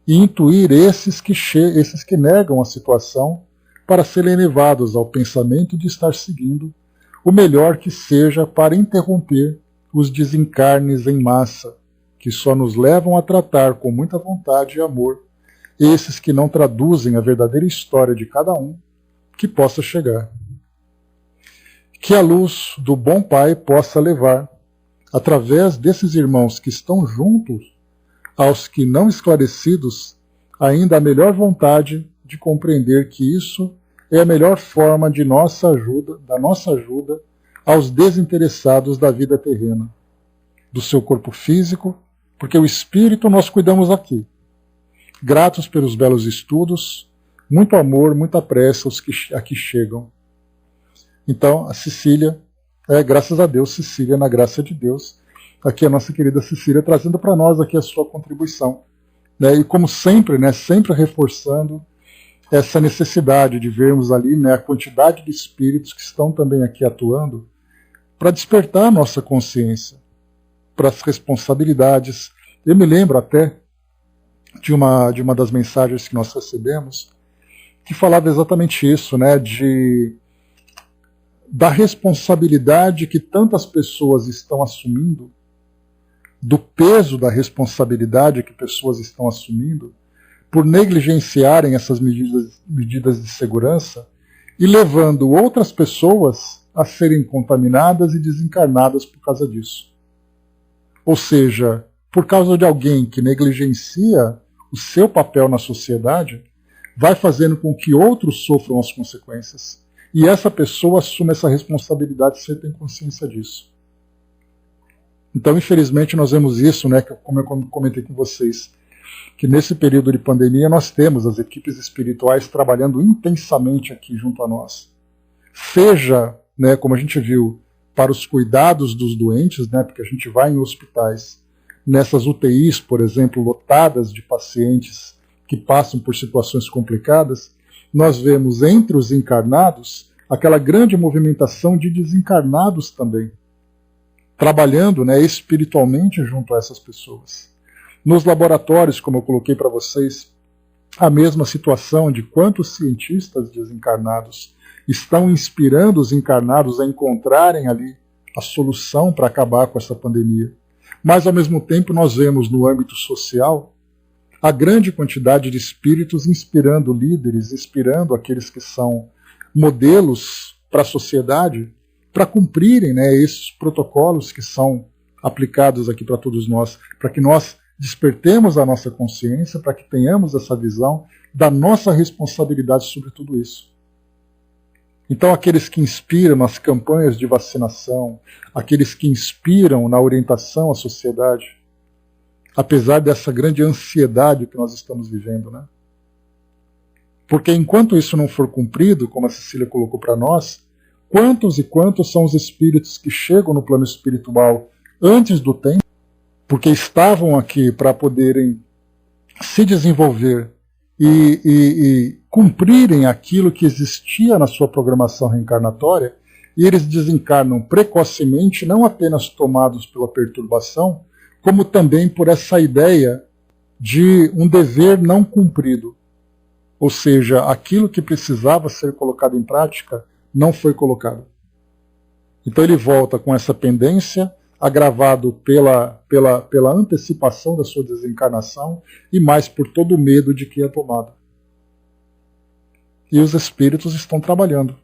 e intuir esses que negam a situação para serem levados ao pensamento de estar seguindo o melhor que seja para interromper os desencarnes em massa, que só nos levam a tratar com muita vontade e amor esses que não traduzem a verdadeira história de cada um que possa chegar. Que a luz do bom Pai possa levar, através desses irmãos que estão juntos, aos que não esclarecidos, ainda a melhor vontade de compreender que isso é a melhor forma da nossa ajuda aos desinteressados da vida terrena, do seu corpo físico, porque o espírito nós cuidamos aqui. Gratos pelos belos estudos, muito amor, muita pressa aos que aqui chegam. Então, a Cecília, graças a Deus, Cecília, na graça de Deus, aqui a nossa querida Cecília, trazendo para nós aqui a sua contribuição. Né? E como sempre, né, sempre reforçando essa necessidade de vermos ali, né, a quantidade de espíritos que estão também aqui atuando para despertar a nossa consciência para as responsabilidades. Eu me lembro até de uma das mensagens que nós recebemos que falava exatamente isso, né, da responsabilidade que tantas pessoas estão assumindo, do peso da responsabilidade que pessoas estão assumindo por negligenciarem essas medidas de segurança e levando outras pessoas a serem contaminadas e desencarnadas por causa disso. Ou seja, por causa de alguém que negligencia o seu papel na sociedade, vai fazendo com que outros sofram as consequências. E essa pessoa assume essa responsabilidade sem ter consciência disso. Então, infelizmente, nós vemos isso, né, como eu comentei com vocês, que nesse período de pandemia nós temos as equipes espirituais trabalhando intensamente aqui junto a nós. Seja, né, como a gente viu, para os cuidados dos doentes, né, porque a gente vai em hospitais, nessas UTIs, por exemplo, lotadas de pacientes que passam por situações complicadas, nós vemos entre os encarnados aquela grande movimentação de desencarnados também, trabalhando, né, espiritualmente junto a essas pessoas. Nos laboratórios, como eu coloquei para vocês, a mesma situação de quantos cientistas desencarnados estão inspirando os encarnados a encontrarem ali a solução para acabar com essa pandemia. Mas, ao mesmo tempo, nós vemos no âmbito social a grande quantidade de espíritos inspirando líderes, inspirando aqueles que são modelos para a sociedade, para cumprirem, né, esses protocolos que são aplicados aqui para todos nós, para que nós despertemos a nossa consciência, para que tenhamos essa visão da nossa responsabilidade sobre tudo isso. Então, aqueles que inspiram nas campanhas de vacinação, aqueles que inspiram na orientação à sociedade, apesar dessa grande ansiedade que nós estamos vivendo, né? Porque enquanto isso não for cumprido, como a Cecília colocou para nós, quantos e quantos são os espíritos que chegam no plano espiritual antes do tempo, porque estavam aqui para poderem se desenvolver e cumprirem aquilo que existia na sua programação reencarnatória, e eles desencarnam precocemente, não apenas tomados pela perturbação, como também por essa ideia de um dever não cumprido. Ou seja, aquilo que precisava ser colocado em prática não foi colocado. Então ele volta com essa pendência, agravado pela antecipação da sua desencarnação e mais por todo o medo de que é tomado. E os espíritos estão trabalhando.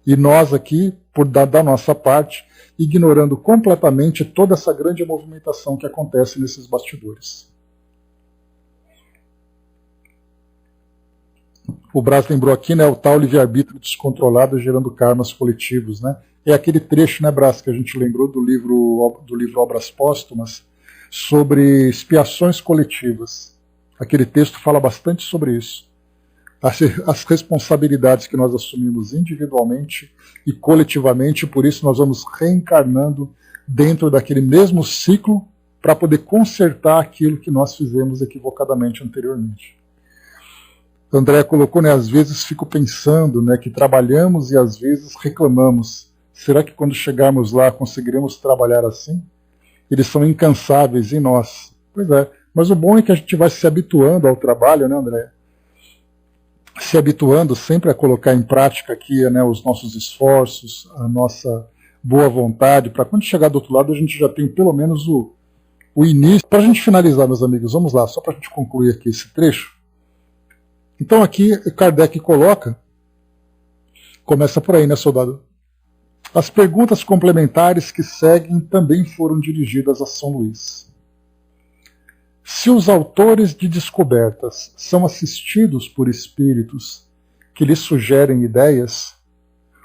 E nós aqui, por da nossa parte, ignorando completamente toda essa grande movimentação que acontece nesses bastidores. O Brás lembrou aqui, né, o tal livre-arbítrio descontrolado gerando karmas coletivos, né? É aquele trecho, né, Brás, que a gente lembrou do livro Obras Póstumas, sobre expiações coletivas. Aquele texto fala bastante sobre isso. As responsabilidades que nós assumimos individualmente e coletivamente, por isso nós vamos reencarnando dentro daquele mesmo ciclo para poder consertar aquilo que nós fizemos equivocadamente anteriormente. André colocou, né, às vezes fico pensando, né, que trabalhamos e às vezes reclamamos. Será que quando chegarmos lá conseguiremos trabalhar assim? Eles são incansáveis em nós. Pois é, mas o bom é que a gente vai se habituando ao trabalho, né, André? Se habituando sempre a colocar em prática aqui, né, os nossos esforços, a nossa boa vontade, para quando chegar do outro lado a gente já tem pelo menos o início. Para a gente finalizar, meus amigos, vamos lá, só para a gente concluir aqui esse trecho. Então aqui Kardec coloca, começa por aí, né, soldado? As perguntas complementares que seguem também foram dirigidas a São Luís. Se os autores de descobertas são assistidos por espíritos que lhes sugerem ideias,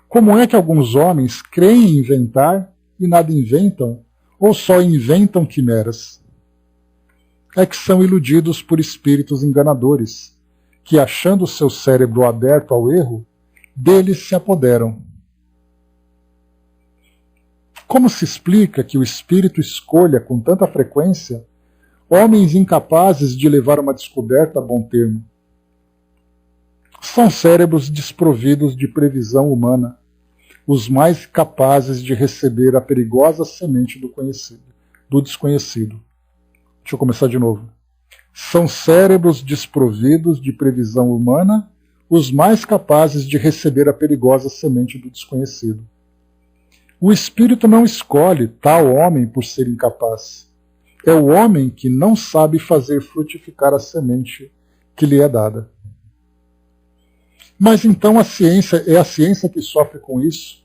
como é que alguns homens creem em inventar e nada inventam, ou só inventam quimeras? É que são iludidos por espíritos enganadores, que, achando o seu cérebro aberto ao erro, deles se apoderam. Como se explica que o espírito escolha com tanta frequência homens incapazes de levar uma descoberta a bom termo? São cérebros desprovidos de previsão humana, os mais capazes de receber a perigosa semente do desconhecido. Deixa eu começar de novo. São cérebros desprovidos de previsão humana, os mais capazes de receber a perigosa semente do desconhecido. O espírito não escolhe tal homem por ser incapaz. É o homem que não sabe fazer frutificar a semente que lhe é dada. Mas então a ciência que sofre com isso,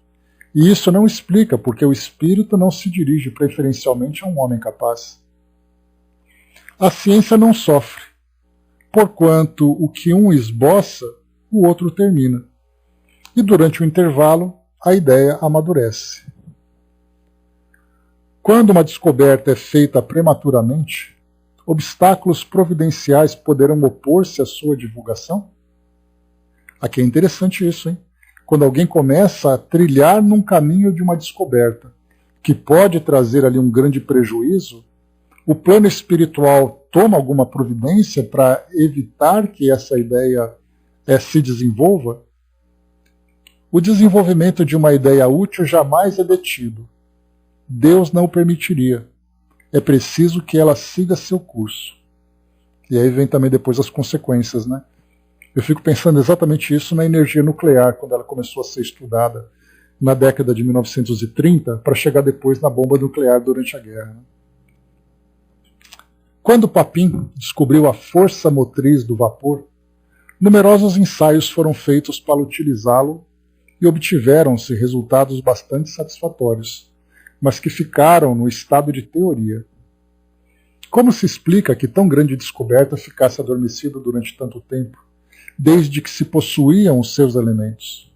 e isso não explica porque o espírito não se dirige preferencialmente a um homem capaz. A ciência não sofre, porquanto o que um esboça, o outro termina. E durante o intervalo, a ideia amadurece. Quando uma descoberta é feita prematuramente, obstáculos providenciais poderão opor-se à sua divulgação? Aqui é interessante isso, hein? Quando alguém começa a trilhar num caminho de uma descoberta, que pode trazer ali um grande prejuízo, o plano espiritual toma alguma providência para evitar que essa ideia se desenvolva? O desenvolvimento de uma ideia útil jamais é detido. Deus não o permitiria. É preciso que ela siga seu curso. E aí vem também depois as consequências, né? Eu fico pensando exatamente isso na energia nuclear, quando ela começou a ser estudada na década de 1930, para chegar depois na bomba nuclear durante a guerra. Quando Papin descobriu a força motriz do vapor, numerosos ensaios foram feitos para utilizá-lo e obtiveram-se resultados bastante satisfatórios, mas que ficaram no estado de teoria. Como se explica que tão grande descoberta ficasse adormecida durante tanto tempo, desde que se possuíam os seus elementos?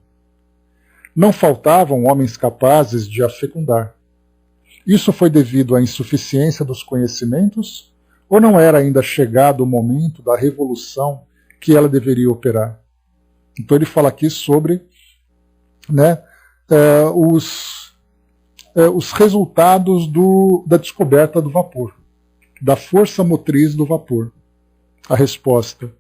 Não faltavam homens capazes de a fecundar. Isso foi devido à insuficiência dos conhecimentos, ou não era ainda chegado o momento da revolução que ela deveria operar? Então ele fala aqui sobre, né, os resultados da descoberta do vapor, da força motriz do vapor. A resposta: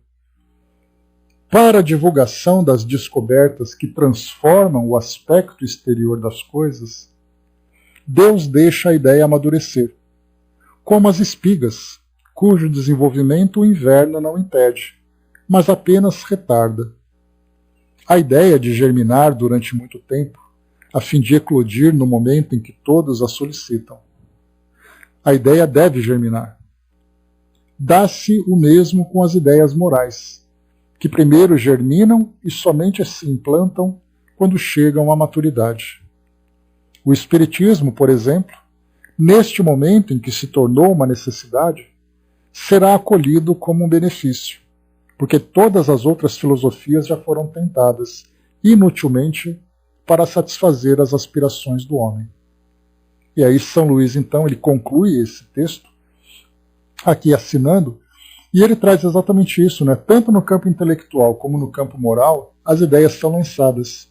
para a divulgação das descobertas que transformam o aspecto exterior das coisas, Deus deixa a ideia amadurecer, como as espigas, cujo desenvolvimento o inverno não impede, mas apenas retarda. A ideia de germinar durante muito tempo, a fim de eclodir no momento em que todos a solicitam. A ideia deve germinar. Dá-se o mesmo com as ideias morais, que primeiro germinam e somente se implantam quando chegam à maturidade. O Espiritismo, por exemplo, neste momento em que se tornou uma necessidade, será acolhido como um benefício, porque todas as outras filosofias já foram tentadas, inutilmente, para satisfazer as aspirações do homem. E aí São Luís, então, ele conclui esse texto, aqui assinando, e ele traz exatamente isso, né? Tanto no campo intelectual como no campo moral, as ideias são lançadas.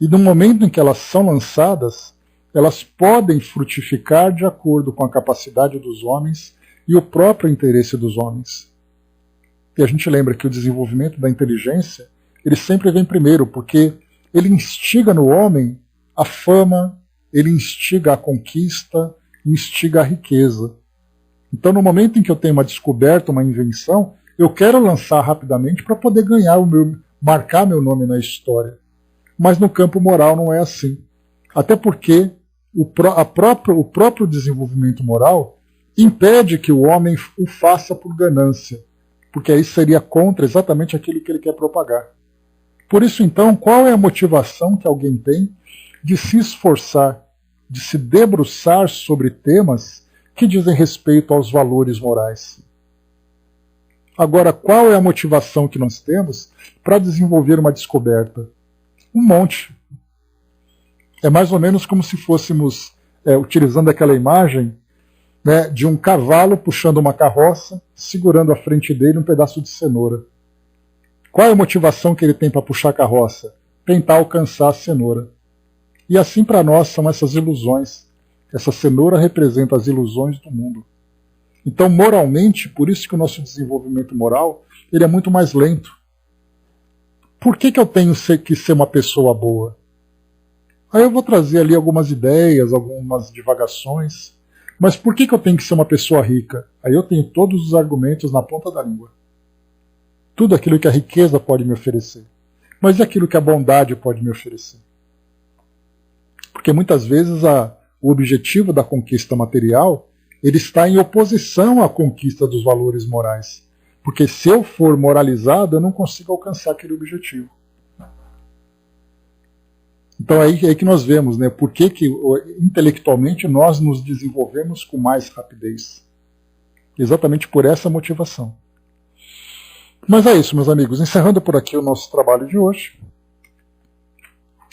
E no momento em que elas são lançadas, elas podem frutificar de acordo com a capacidade dos homens e o próprio interesse dos homens. E a gente lembra que o desenvolvimento da inteligência, ele sempre vem primeiro, porque ele instiga no homem a fama, ele instiga a conquista, instiga a riqueza. Então, no momento em que eu tenho uma descoberta, uma invenção, eu quero lançar rapidamente para poder ganhar marcar meu nome na história. Mas no campo moral não é assim. Até porque o próprio desenvolvimento moral impede que o homem o faça por ganância, porque aí seria contra exatamente aquilo que ele quer propagar. Por isso, então, qual é a motivação que alguém tem de se esforçar, de se debruçar sobre temas que dizem respeito aos valores morais? Agora, qual é a motivação que nós temos para desenvolver uma descoberta? Um monte. É mais ou menos como se fôssemos, utilizando aquela imagem, né, de um cavalo puxando uma carroça, segurando à frente dele um pedaço de cenoura. Qual é a motivação que ele tem para puxar a carroça? Tentar alcançar a cenoura. E assim para nós são essas ilusões. Essa cenoura representa as ilusões do mundo. Então, moralmente, por isso que o nosso desenvolvimento moral ele é muito mais lento. por que eu tenho que ser uma pessoa boa? Aí eu vou trazer ali algumas ideias, algumas divagações. Mas por que eu tenho que ser uma pessoa rica? Aí eu tenho todos os argumentos na ponta da língua. Tudo aquilo que a riqueza pode me oferecer. Mas e aquilo que a bondade pode me oferecer? Porque muitas vezes o objetivo da conquista material ele está em oposição à conquista dos valores morais. Porque se eu for moralizado, eu não consigo alcançar aquele objetivo. Então é aí que nós vemos, né, por que intelectualmente nós nos desenvolvemos com mais rapidez. Exatamente por essa motivação. Mas é isso, meus amigos. Encerrando por aqui o nosso trabalho de hoje.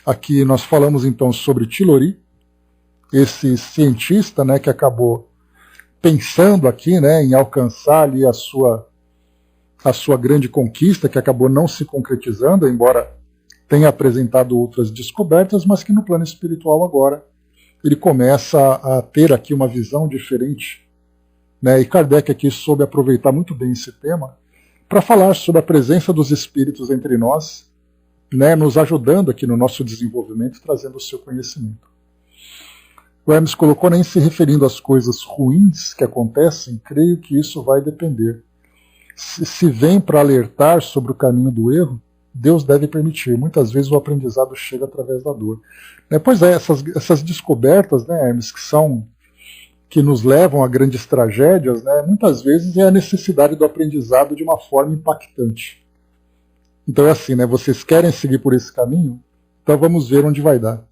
Aqui nós falamos então sobre Tilori, esse cientista, né, que acabou pensando aqui, né, em alcançar ali a sua grande conquista, que acabou não se concretizando, embora tenha apresentado outras descobertas, mas que no plano espiritual agora ele começa a ter aqui uma visão diferente. Né? E Kardec aqui soube aproveitar muito bem esse tema para falar sobre a presença dos espíritos entre nós, né, nos ajudando aqui no nosso desenvolvimento, trazendo o seu conhecimento. O Hermes colocou, nem se referindo às coisas ruins que acontecem, creio que isso vai depender. Se vem para alertar sobre o caminho do erro, Deus deve permitir. Muitas vezes o aprendizado chega através da dor. Pois é, essas descobertas, né, Hermes, que nos levam a grandes tragédias, né, muitas vezes é a necessidade do aprendizado de uma forma impactante. Então é assim, né, vocês querem seguir por esse caminho? Então vamos ver onde vai dar.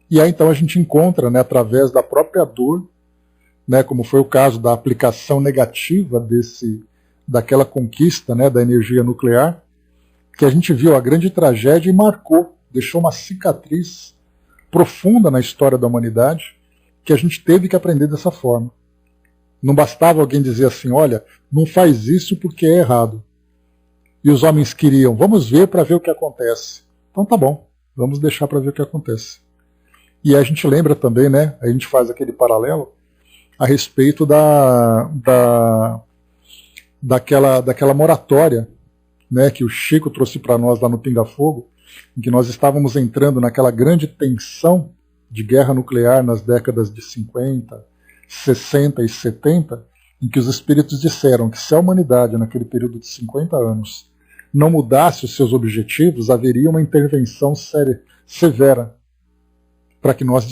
E aí então a gente encontra, né, através da própria dor, né, como foi o caso da aplicação negativa daquela conquista, né, da energia nuclear, que a gente viu a grande tragédia e marcou, deixou uma cicatriz profunda na história da humanidade, que a gente teve que aprender dessa forma. Não bastava alguém dizer assim, olha, não faz isso porque é errado. E os homens queriam, vamos ver para ver o que acontece. Então tá bom, vamos deixar para ver o que acontece. E a gente lembra também, né, a gente faz aquele paralelo a respeito daquela moratória, né, que o Chico trouxe para nós lá no Pinga Fogo, em que nós estávamos entrando naquela grande tensão de guerra nuclear nas décadas de 50, 60 e 70, em que os espíritos disseram que se a humanidade, naquele período de 50 anos, não mudasse os seus objetivos, haveria uma intervenção severa para que nós